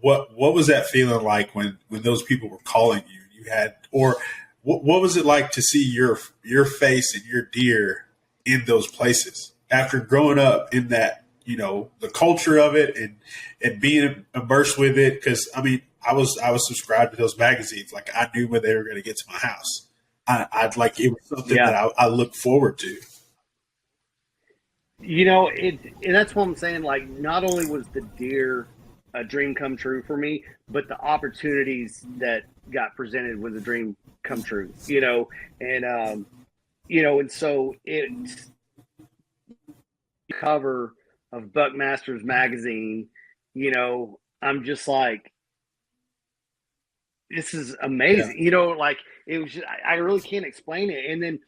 what was that feeling like when those people were calling you? You had, or what was it like to see your face and your deer in those places after growing up in that, the culture of it and being immersed with it? Because I was subscribed to those magazines. Like, I knew when they were going to get to my house. I'd like, it was something that I look forward to. And that's what I'm saying. Like, not only was the deer a dream come true for me, but the opportunities that got presented was a dream come true, and so it's cover of Buckmasters magazine, I'm just like, this is amazing. Like, it was just, I really can't explain it. And then,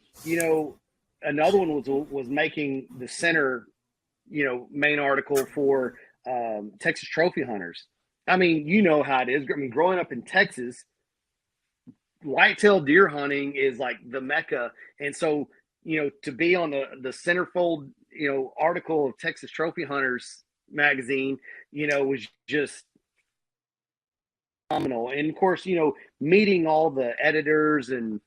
another one was making the center, main article for Texas trophy hunters. How it is. Growing up in Texas, whitetail deer hunting is like the mecca. And so, to be on the centerfold, article of Texas trophy hunters magazine, was just phenomenal. And of course, meeting all the editors and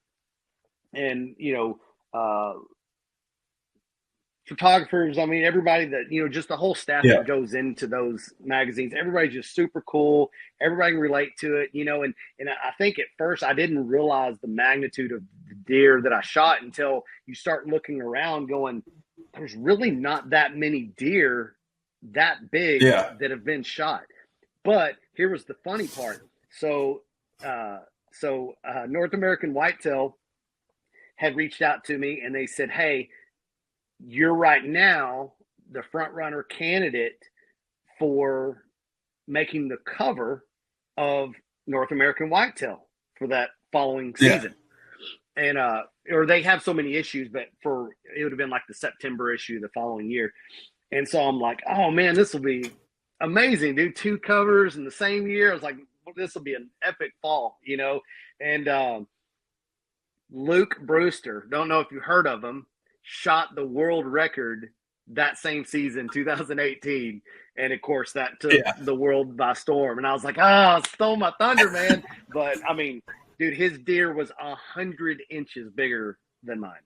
photographers, everybody that, just the whole staff that goes into those magazines, everybody's just super cool. Everybody can relate to it, and I think at first I didn't realize the magnitude of the deer that I shot until you start looking around going, there's really not that many deer that big that have been shot. But here was the funny part. So North American Whitetail had reached out to me and they said, hey, you're right now the front runner candidate for making the cover of North American Whitetail for that following season. And or they have so many issues, but it would have been like the September issue the following year. And so I'm like, oh man, this will be amazing, dude. 2 covers in the same year. I was like, well, this will be an epic fall, And Luke Brewster, don't know if you heard of him, shot the world record that same season, 2018. And of course that took the world by storm. And I was like, stole my thunder, man. But dude, his deer was 100 inches bigger than mine,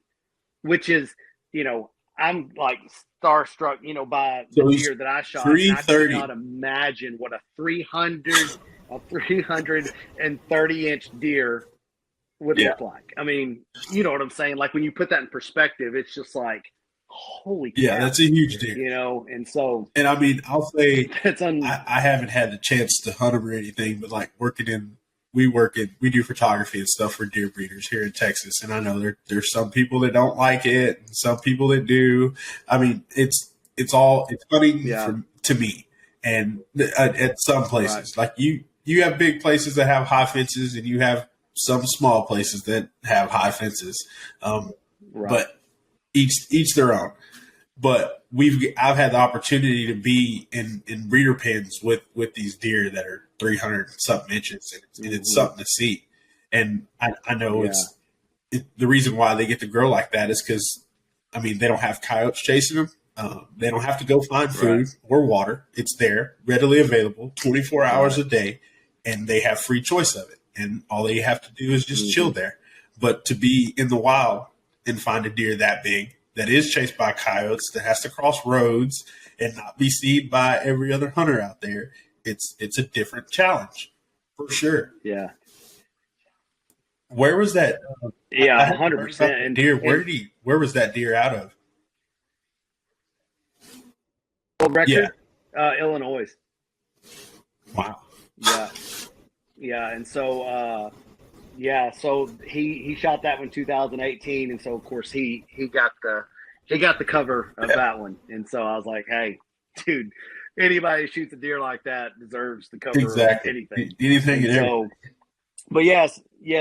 which is, I'm like starstruck, by the deer that I shot. 330. I cannot imagine what a 330 inch deer would look like. You know what I'm saying? Like, when you put that in perspective, it's just like, holy cow. Yeah, that's a huge deer. You know, and so. And I mean, I'll say it's I haven't had the chance to hunt them or anything, but like we do photography and stuff for deer breeders here in Texas. And I know there's some people that don't like it and some people that do. I mean, it's hunting to me. And at some places, like you have big places that have high fences and you have some small places that have high fences. But each their own. But I've had the opportunity to be in breeder pens with these deer that are 300 something inches, and it's something to see. And I know the reason why they get to grow like that is because, I mean, they don't have coyotes chasing them. They don't have to go find food or water. It's there, readily available, 24 hours a day, and they have free choice of it. And all they have to do is just chill there. But to be in the wild and find a deer that big that is chased by coyotes, that has to cross roads and not be seen by every other hunter out there, it's a different challenge for sure. Yeah. Where was that? 100%. Deer. Where was that deer out of? Record? Illinois. Wow. Yeah. And so, so he shot that one in 2018. And so of course he got the cover of that one. And so I was like, hey, dude, anybody who shoots a deer like that deserves the cover of anything. Anything. And so, but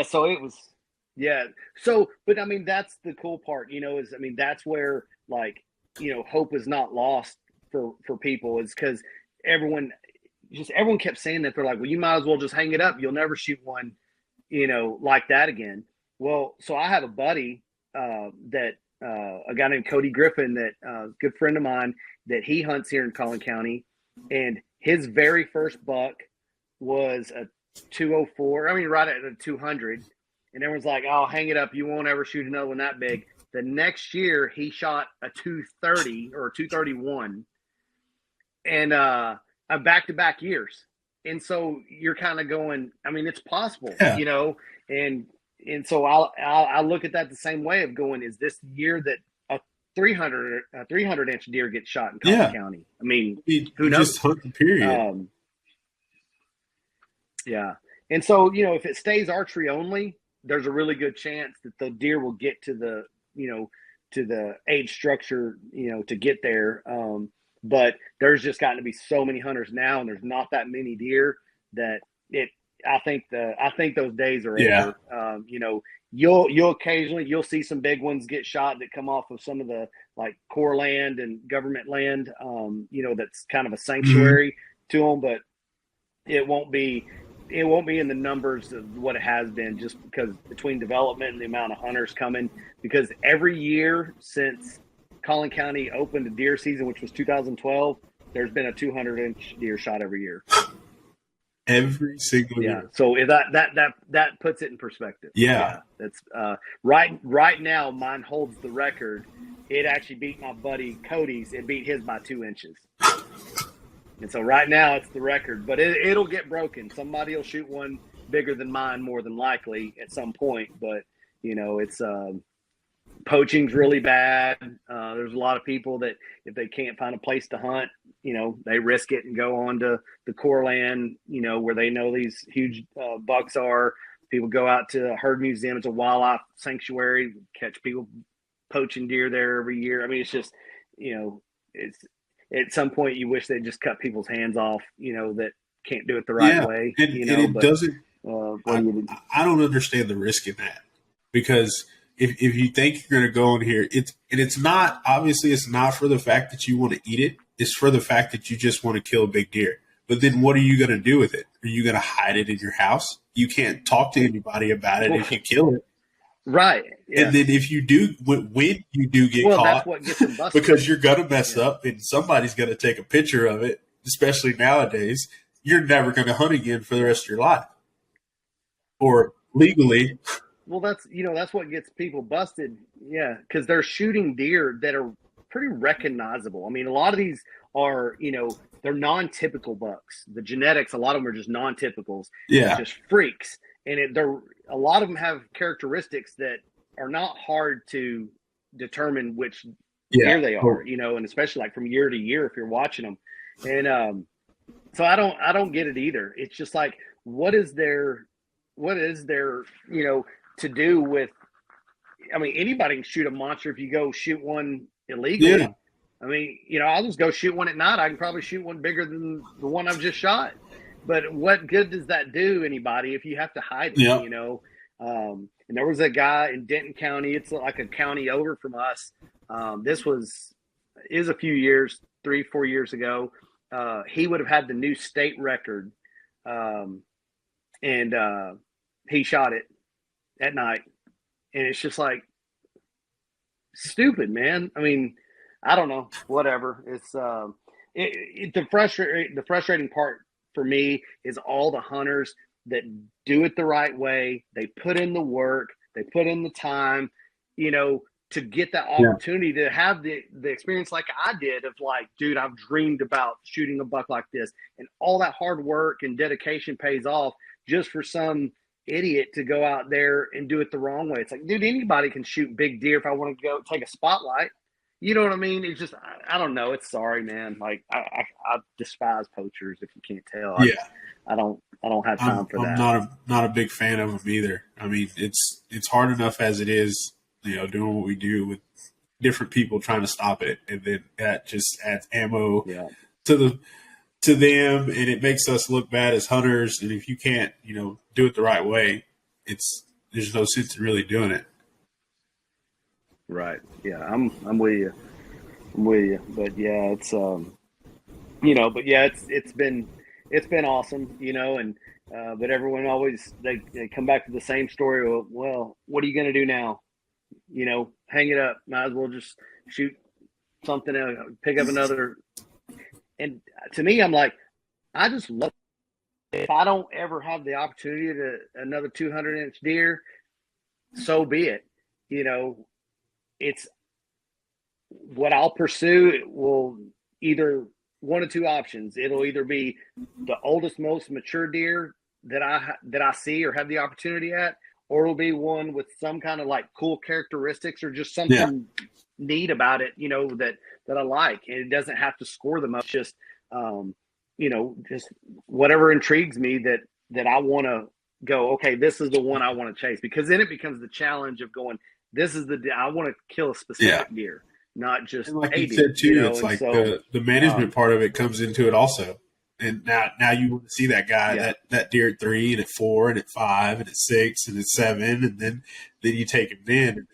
so it was, So, but I mean, that's the cool part, that's where, like, hope is not lost for people, is because everyone kept saying that. They're like, well, you might as well just hang it up. You'll never shoot one, like that again. Well, so I have a buddy that a guy named Cody Griffin, that good friend of mine, that he hunts here in Collin County, and his very first buck was a 204. I mean, right at a 200, and everyone's like, "Oh, hang it up! You won't ever shoot another one that big." The next year, he shot a 230 or a 231, and back-to-back years. And so you're kind of going, I mean, it's possible, and so I look at that the same way of going, is this the year that a 300 inch deer gets shot in Collin County? I mean, who knows? Just hunt the period. And so, if it stays archery only, there's a really good chance that the deer will get to the, to the age structure, to get there. But there's just gotten to be so many hunters now, and there's not that many deer that I think those days are over. You'll occasionally see some big ones get shot that come off of some of the, like, core land and government land, that's kind of a sanctuary to them, but it won't be in the numbers of what it has been, just because between development and the amount of hunters coming, because every year since Collin County opened a deer season, which was 2012, there's been a 200-inch deer shot every year. Every single year. So that puts it in perspective. That's right now mine holds the record. It actually beat my buddy Cody's. It beat his by 2 inches. And so right now it's the record, but it'll get broken. Somebody will shoot one bigger than mine, more than likely, at some point. But it's poaching's really bad. There's a lot of people that, if they can't find a place to hunt, they risk it and go on to the core land, where they know these huge bucks are. People go out to a herd museum. It's a wildlife sanctuary. Catch people poaching deer there every year. I mean, it's just, it's at some point you wish they'd just cut people's hands off, that can't do it the right way. And it doesn't. I don't understand the risk in that, because if you think you're going to go in here, it's not, obviously it's not for the fact that you want to eat it. It's for the fact that you just want to kill a big deer. But then what are you going to do with it? Are you going to hide it in your house? You can't talk to anybody about it if you kill it. Right. Yeah. And then if you do, when you do get caught, that's what gets them busted. Because you're going to mess up and somebody's going to take a picture of it, especially nowadays, you're never going to hunt again for the rest of your life. Or legally. Well, that's what gets people busted. Yeah. Because they're shooting deer that are pretty recognizable. I mean, a lot of these are, they're non-typical bucks. The genetics, a lot of them are just non-typicals. Yeah. Just freaks. And a lot of them have characteristics that are not hard to determine which deer they are, and especially like from year to year if you're watching them. And so I don't get it either. It's just like, what is there, to do with, I mean, anybody can shoot a monster if you go shoot one illegally. Yeah. I mean, I'll just go shoot one at night. I can probably shoot one bigger than the one I've just shot. But what good does that do anybody if you have to hide it, And there was a guy in Denton County. It's like a county over from us. This is a few years, 3-4 years ago. He would have had the new state record. And he shot it at night. And it's just like stupid, man. I mean, I don't know, whatever. It's the frustrating part for me is all the hunters that do it the right way. They put in the work, they put in the time, to get that opportunity to have the experience like I did of like, dude, I've dreamed about shooting a buck like this, and all that hard work and dedication pays off just for some idiot to go out there and do it the wrong way. It's like, dude, anybody can shoot big deer if I want to go take a spotlight. You know what I mean? It's just, I don't know. It's sorry, man. Like I despise poachers, if you can't tell. I don't have time for that. I'm not a big fan of them either. I mean, it's hard enough as it is, doing what we do with different people trying to stop it, and then that just adds ammo to them, and it makes us look bad as hunters. And if you can't, do it the right way, there's no sense in really doing it. Right. Yeah, I'm with you. But yeah, it's it's been awesome, and but everyone always they come back to the same story. Well, what are you going to do now? Hang it up. Might as well just shoot something else, pick up another. And to me, I'm like, I just love it. If I don't ever have the opportunity to another 200-inch deer, so be it. It's what I'll pursue. It will either one of two options. It'll either be the oldest, most mature deer that I see or have the opportunity at, or it'll be one with some kind of like cool characteristics or just something neat about it, that I like. And it doesn't have to score the most. Just just whatever intrigues me that I want to go, okay, this is the one I want to chase, because then it becomes the challenge of going, this is I want to kill a specific deer, not just and like a you deer, said too. It's like the management part of it comes into it also. And now you want to see that guy, that deer at 3 and at 4 and at 5 and at 6 and at 7, and then you take him in.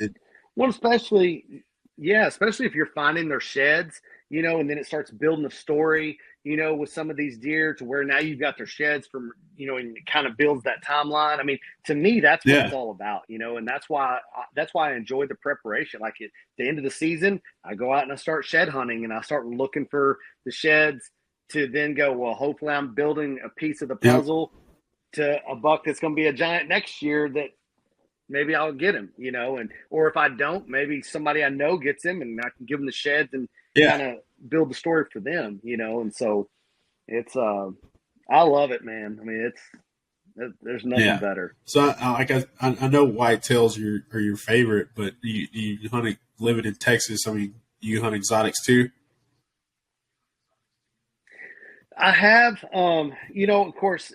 Well, especially if you're finding their sheds, and then it starts building a story, with some of these deer to where now you've got their sheds from, and it kind of builds that timeline. I mean, to me, that's what it's all about, and that's why I enjoy the preparation. Like at the end of the season, I go out and I start shed hunting, and I start looking for the sheds to then go, well, hopefully I'm building a piece of the puzzle to a buck that's going to be a giant next year that maybe I'll get him, or if I don't, maybe somebody I know gets him and I can give them the sheds and kind of build the story for them, and so it's, I love it, man. I mean, there's nothing better. So I know whitetails are your favorite, but you hunt living in Texas. I mean, you hunt exotics too? I have, of course,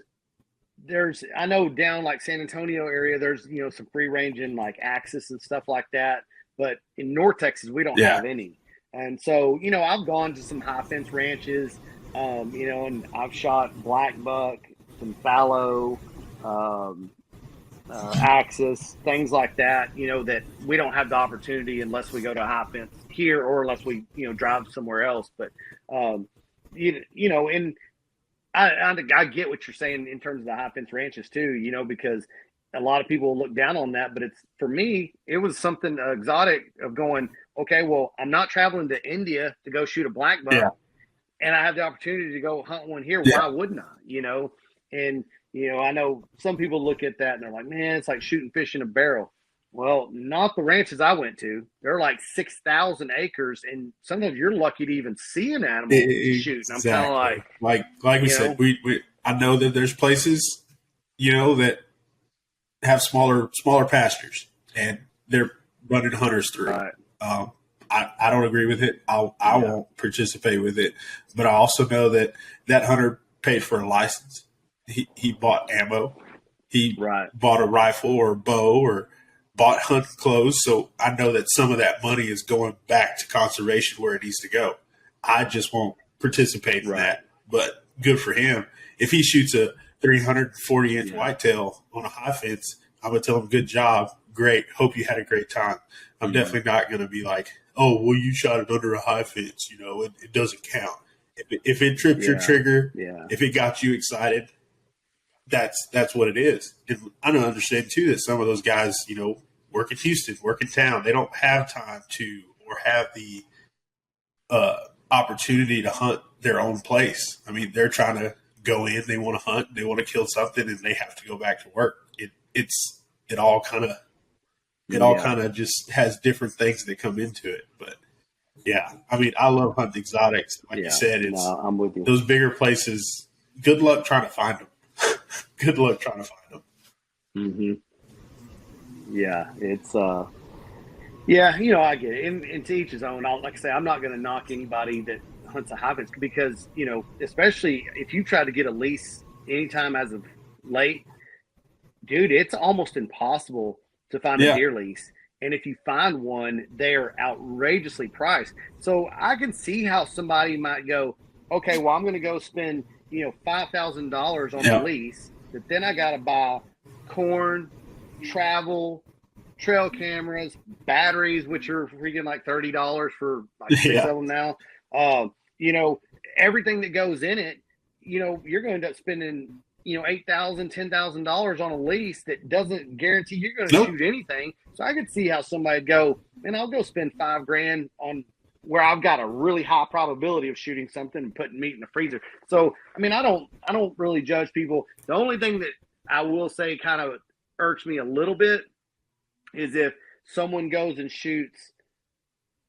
I know down like San Antonio area, there's, some free ranging like axis and stuff like that. But in North Texas, we don't have any. And so, I've gone to some high fence ranches, and I've shot black buck, some fallow, axis, things like that, that we don't have the opportunity unless we go to a high fence here or unless we, drive somewhere else. But, and I get what you're saying in terms of the high fence ranches too, because a lot of people look down on that, but for me, it was something exotic of going, okay, well, I'm not traveling to India to go shoot a black buck, and I have the opportunity to go hunt one here. Why wouldn't I? And, I know some people look at that and they're like, man, it's like shooting fish in a barrel. Well, not the ranches I went to. They're like 6,000 acres, and sometimes you're lucky to even see an animal shoot. And I'm kind of like we said, I know that there's places, that have smaller pastures, and they're running hunters through. Right. I don't agree with it. I won't participate with it. But I also know that hunter paid for a license. He bought ammo. He bought a rifle or a bow or bought hunting clothes. So I know that some of that money is going back to conservation where it needs to go. I just won't participate in that. But good for him. If he shoots a 340-inch whitetail on a high fence, I'm going to tell him, good job. Great. Hope you had a great time. I'm definitely not going to be like, oh, well, you shot it under a high fence. It doesn't count. If it tripped your trigger, if it got you excited, that's what it is. And I don't understand too that some of those guys, work in Houston, work in town. They don't have time to or have the opportunity to hunt their own place. I mean, they're trying to go in, they want to hunt, they want to kill something, and they have to go back to work. It all kind of just has different things that come into it. But yeah, I mean, I love hunting exotics. Like you said, I'm with you. Those bigger places. Good luck trying to find them. Good luck trying to find them. Mm-hmm. Yeah, it's I get it. And to each his own. Like I say, I'm not going to knock anybody that hunts a high fence because especially if you try to get a lease anytime as of late, dude, it's almost impossible to find a deer lease. And if you find one, they're outrageously priced. So I can see how somebody might go, okay, well, I'm going to go spend $5,000 on the lease, but then I got to buy corn, travel, trail cameras, batteries, which are freaking like $30 for like 6 of them now. Everything that goes in it, you're going to end up spending, $8,000, $10,000 on a lease that doesn't guarantee you're going to shoot anything. So I could see how somebody go, and I'll go spend $5,000 on where I've got a really high probability of shooting something and putting meat in the freezer. So, I mean, I don't really judge people. The only thing that I will say kind of irks me a little bit is if someone goes and shoots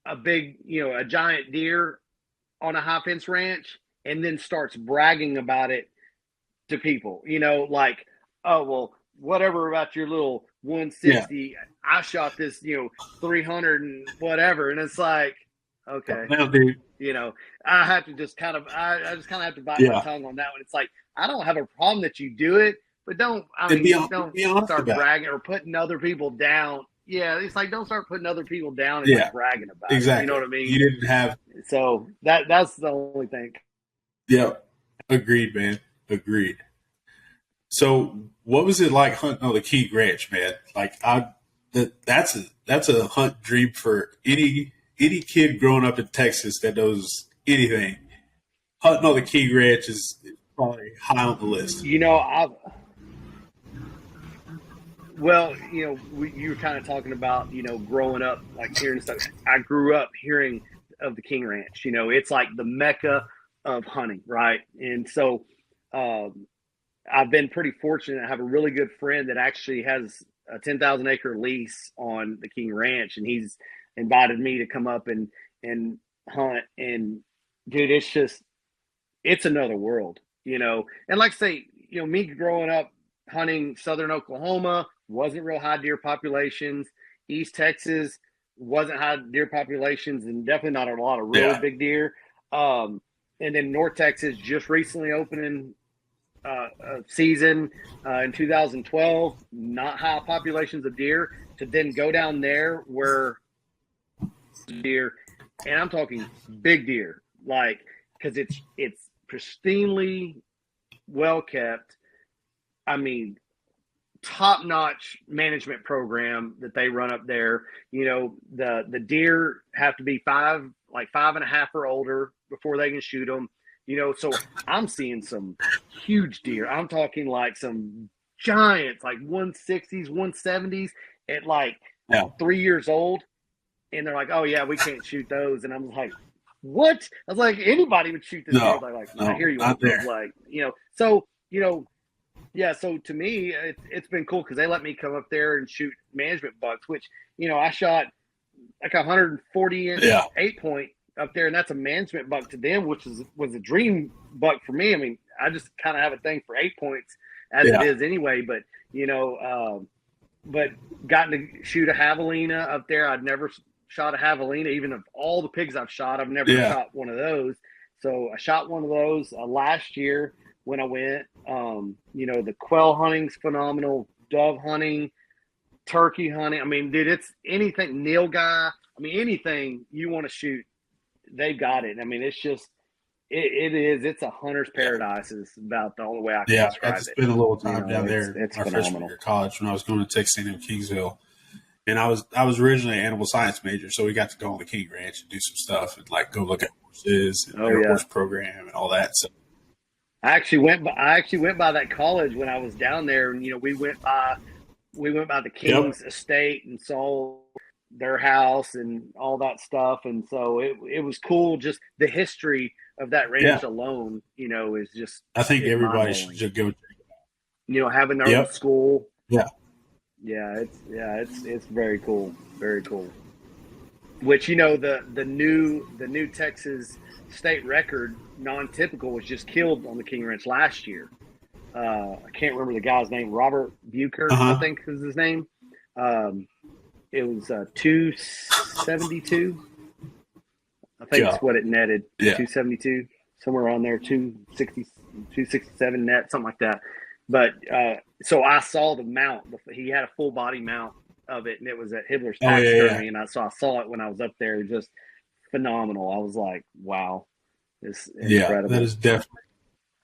a big, a giant deer on a high fence ranch and then starts bragging about it to people, like, oh, well, whatever about your little 160, I shot this, 300 and whatever. And it's like, okay, now, dude, I have to just kind of, I just kind of have to bite my tongue on that one. It's like, I don't have a problem that you do it, but don't start bragging or putting other people down. Yeah, it's like, don't start putting other people down and like bragging about it. You know what I mean? You didn't have. So that's the only thing. Yeah, agreed, man. Agreed. So, what was it like hunting on the King Ranch, man? Like, that's a hunt dream for any kid growing up in Texas that knows anything. Hunting on the King Ranch is probably high on the list. You were kind of talking about, growing up, like hearing stuff. I grew up hearing of the King Ranch. It's like the Mecca of hunting, right? And so I've been pretty fortunate. I have a really good friend that actually has a 10,000 acre lease on the King Ranch, and he's invited me to come up and hunt. And dude, it's another world, and like I say, me growing up hunting southern Oklahoma, wasn't real high deer populations. East Texas wasn't high deer populations, and definitely not a lot of really big deer. And then North Texas just recently opening a season in 2012, not high populations of deer, to then go down there where deer, and I'm talking big deer, like, because it's pristinely well kept. I mean, top-notch management program that they run up there. The deer have to be 5.5 or older before they can shoot them. So I'm seeing some huge deer. I'm talking like some giants, like 160s, 170s at like 3 years old. And they're like, oh yeah, we can't shoot those. And I'm like, what? I was like, anybody would shoot this deer. I hear you. So to me, it's been cool because they let me come up there and shoot management bucks, which, I shot like 140-inch 8-point up there, and that's a management buck to them, which was a dream buck for me. I mean, I just kind of have a thing for 8 points as it is anyway, but gotten to shoot a javelina up there. I'd never shot a javelina. Even of all the pigs I've shot, I've never shot one of those. So I shot one of those last year when I went. The quail hunting's phenomenal, dove hunting, turkey hunting. I mean, dude, it's anything, nilgai. I mean, anything you want to shoot, they've got it. I mean, it's just, it's a hunter's paradise is about the only way I can describe it. I spent a little time down there it's my phenomenal. freshman year of college when I was going to Texas A&M Kingsville. And I was originally an animal science major, so we got to go on the King Ranch and do some stuff and like go look at horses and their horse program and all that. So I actually went by that college when I was down there, and we went by the King's estate and saw their house and all that stuff, and so it was cool. Just the history of that range alone, is just. I think everybody should go. Having their own school. Yeah. Yeah, it's very cool, very cool. Which the new Texas state record non-typical was just killed on the King Ranch last year. I can't remember the guy's name. Robert Bucher, I think is his name. It was 272. I think that's what it netted. 272, somewhere around there. 260, 267 net, something like that. But so I saw the mount. He had a full body mount of it, and it was at Hibbler's Taxidermy. And I saw it when I was up there. Just phenomenal. I was like, wow, it's incredible. That is definitely.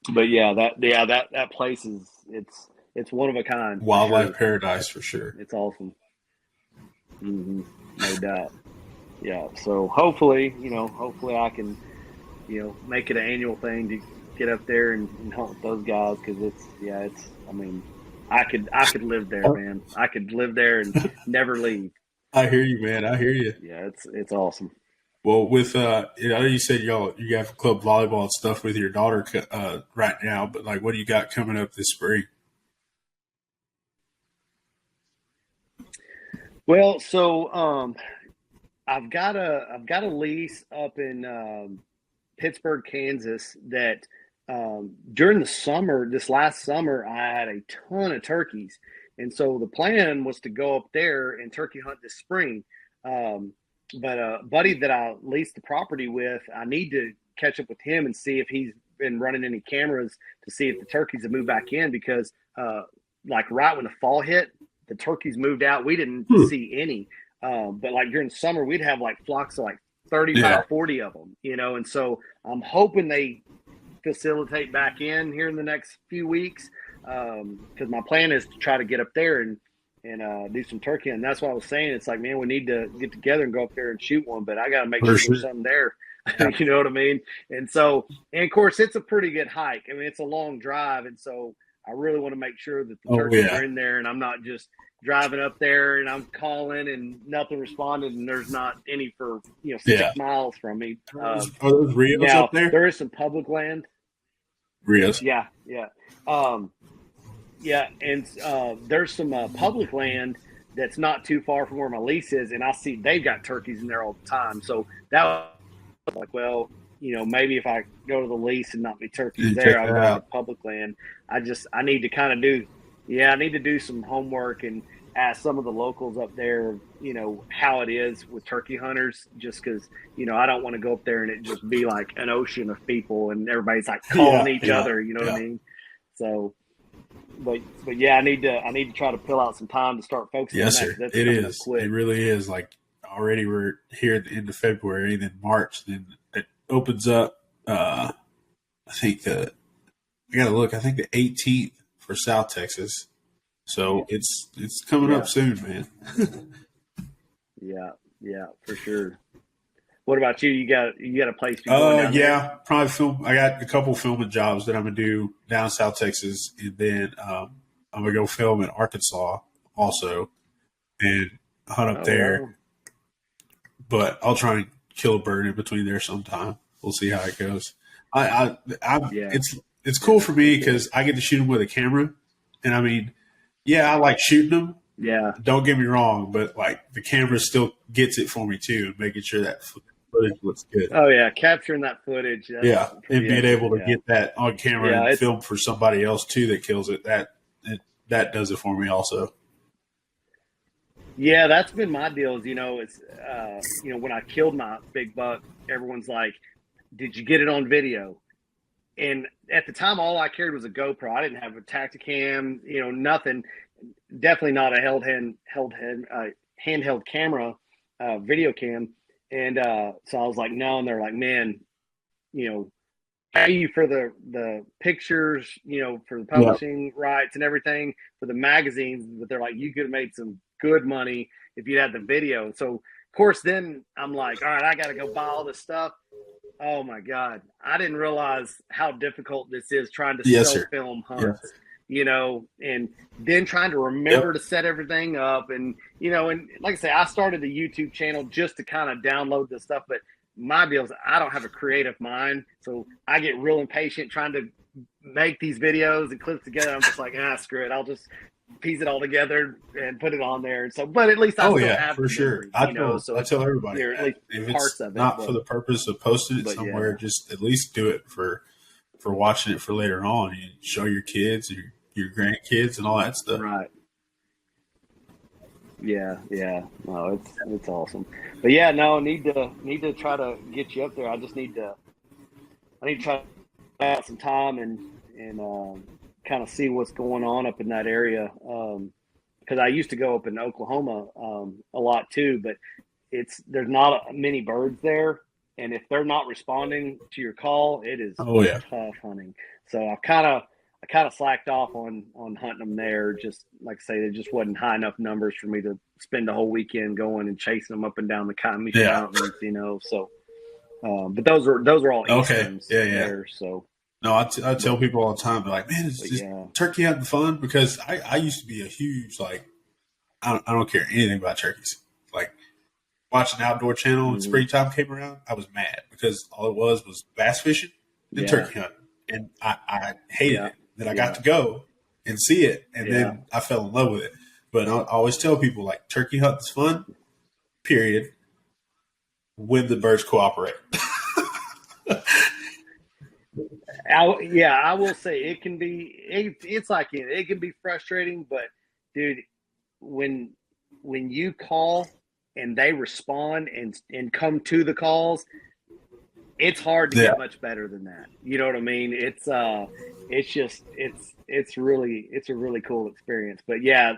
But that place is it's one of a kind. Wildlife paradise for sure. It's awesome. No doubt. Yeah. So hopefully I can make it an annual thing to get up there and hunt with those guys, because I mean, I could live there, man. I could live there and never leave. I hear you, man. I hear you. Yeah, it's awesome. Well, with I know you said you got club volleyball and stuff with your daughter right now, but like, what do you got coming up this spring? Well, so I've got a lease up in Pittsburgh, Kansas that during the summer, this last summer, I had a ton of turkeys. And so the plan was to go up there and turkey hunt this spring. But a buddy that I leased the property with, I need to catch up with him and see if he's been running any cameras to see if the turkeys have moved back in, because like right when the fall hit, the turkeys moved out. We didn't see any. But like during summer, we'd have like flocks of like 35, 40 of them, and so I'm hoping they facilitate back in here in the next few weeks, because my plan is to try to get up there and do some turkey. And that's what I was saying. It's like, man, we need to get together and go up there and shoot one, but I got to make sure there's something there. You know what I mean? And so, and of course, it's a pretty good hike. I mean, it's a long drive. And so I really want to make sure that the turkeys are in there, and I'm not just driving up there and I'm calling and nothing responded, and there's not any for 6 miles from me. Are those Rios now, up there? There is some public land. Rios. Yeah. And there's some public land that's not too far from where my lease is, and I see they've got turkeys in there all the time. So that was like, well, maybe if I go to the lease and not be turkeys there, I'll go to public land. I need to kind of do some homework and ask some of the locals up there, how it is with turkey hunters, just because, I don't want to go up there and it just be like an ocean of people and everybody's like calling each other, what I mean? So, but I need to try to pull out some time to start focusing on that. Sir. That's it is. It really is. Like already we're here at the end of February, then March, then it opens up. I think the 18th for South Texas. So it's coming up soon, man. Yeah, for sure. What about you? You got a place to go? Probably film. I got a couple filming jobs that I'm gonna do down South Texas, and then I'm gonna go film in Arkansas also, and hunt up there. Wow. But I'll try and kill a bird in between there sometime. We'll see how it goes. It's cool for me because I get to shoot them with a camera, and I mean, I like shooting them. Yeah, don't get me wrong, but like the camera still gets it for me too, and making sure that footage looks good. Oh yeah, capturing that footage. And being able to get that on camera and film for somebody else too that kills it. That does it for me also. Yeah, that's been my deal. Is it's when I killed my big buck, everyone's like, "Did you get it on video?" And at the time, all I carried was a GoPro. I didn't have a Tacticam, nothing. Definitely not a handheld camera, video cam. And so I was like, no. And they're like, man, pay you for the pictures, for the publishing rights and everything for the magazines. But they're like, you could have made some good money if you had the video. So of course, then I'm like, all right, I got to go buy all this stuff. Oh my God. I didn't realize how difficult this is trying to film hunts, and then trying to remember to set everything up. And, and like I say, I started a YouTube channel just to kind of download this stuff, but my deal is I don't have a creative mind. So I get real impatient trying to make these videos and clips together. I'm just like, screw it. I'll just piece it all together and put it on there. So, but at least I still have for sure. I tell everybody, at least if parts it's of it, not for the purpose of posting it somewhere, just at least do it for watching it for later on. You show your kids, your grandkids, and all that stuff. Right. Yeah. No, it's awesome. But yeah, no, need to try to get you up there. I need to try to have some time and kind of see what's going on up in that area. Because I used to go up in Oklahoma a lot too, but there's not many birds there, and if they're not responding to your call, it is tough hunting. So I kind of slacked off on hunting them there. Just like I say, there just wasn't high enough numbers for me to spend the whole weekend going and chasing them up and down the Cottonmouth Mountains, So, but those are all easterns there. So. No, I tell people all the time, they're like, man, is turkey hunting fun? Because I used to be a huge, like, I don't care anything about turkeys. Like, watching Outdoor Channel when springtime came around, I was mad because all it was bass fishing and turkey hunting. And I hated it. Then I got to go and see it, and then I fell in love with it. But I always tell people, like, turkey hunting's fun, period, when the birds cooperate. I will say it can be. It's like it can be frustrating, but dude, when you call and they respond and come to the calls, it's hard to get much better than that. You know what I mean? It's a really cool experience. But yeah,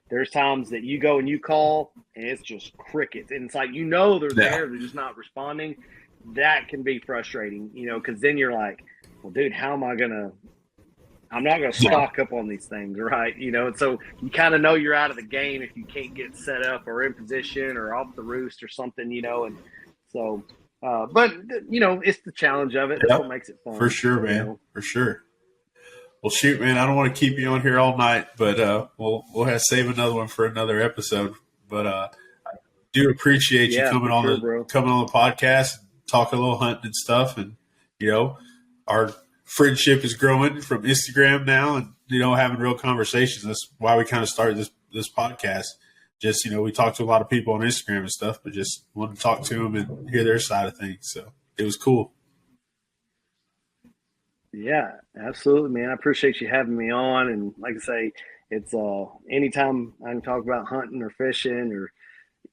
there's times that you go and you call and it's just crickets, and it's like they're there, they're just not responding. That can be frustrating, because then you're like, well, dude, how am I I'm not going to stock up on these things, right? And so you kind of know you're out of the game if you can't get set up or in position or off the roost or something, and so, but it's the challenge of it. That's what makes it fun. For sure, man. For sure. Well, shoot, man, I don't want to keep you on here all night, but we'll have to save another one for another episode. But I do appreciate you coming on the podcast, talking a little hunting and stuff, and our friendship is growing from Instagram now, and having real conversations. That's why we kind of started this podcast. Just we talk to a lot of people on Instagram and stuff, but just wanted to talk to them and hear their side of things. So it was cool. Yeah, absolutely, man. I appreciate you having me on, and like I say, it's anytime I can talk about hunting or fishing or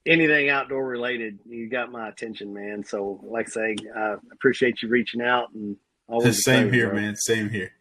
anything outdoor related, you got my attention, man. So like I say, I appreciate you reaching out, and always same here, man. Same here.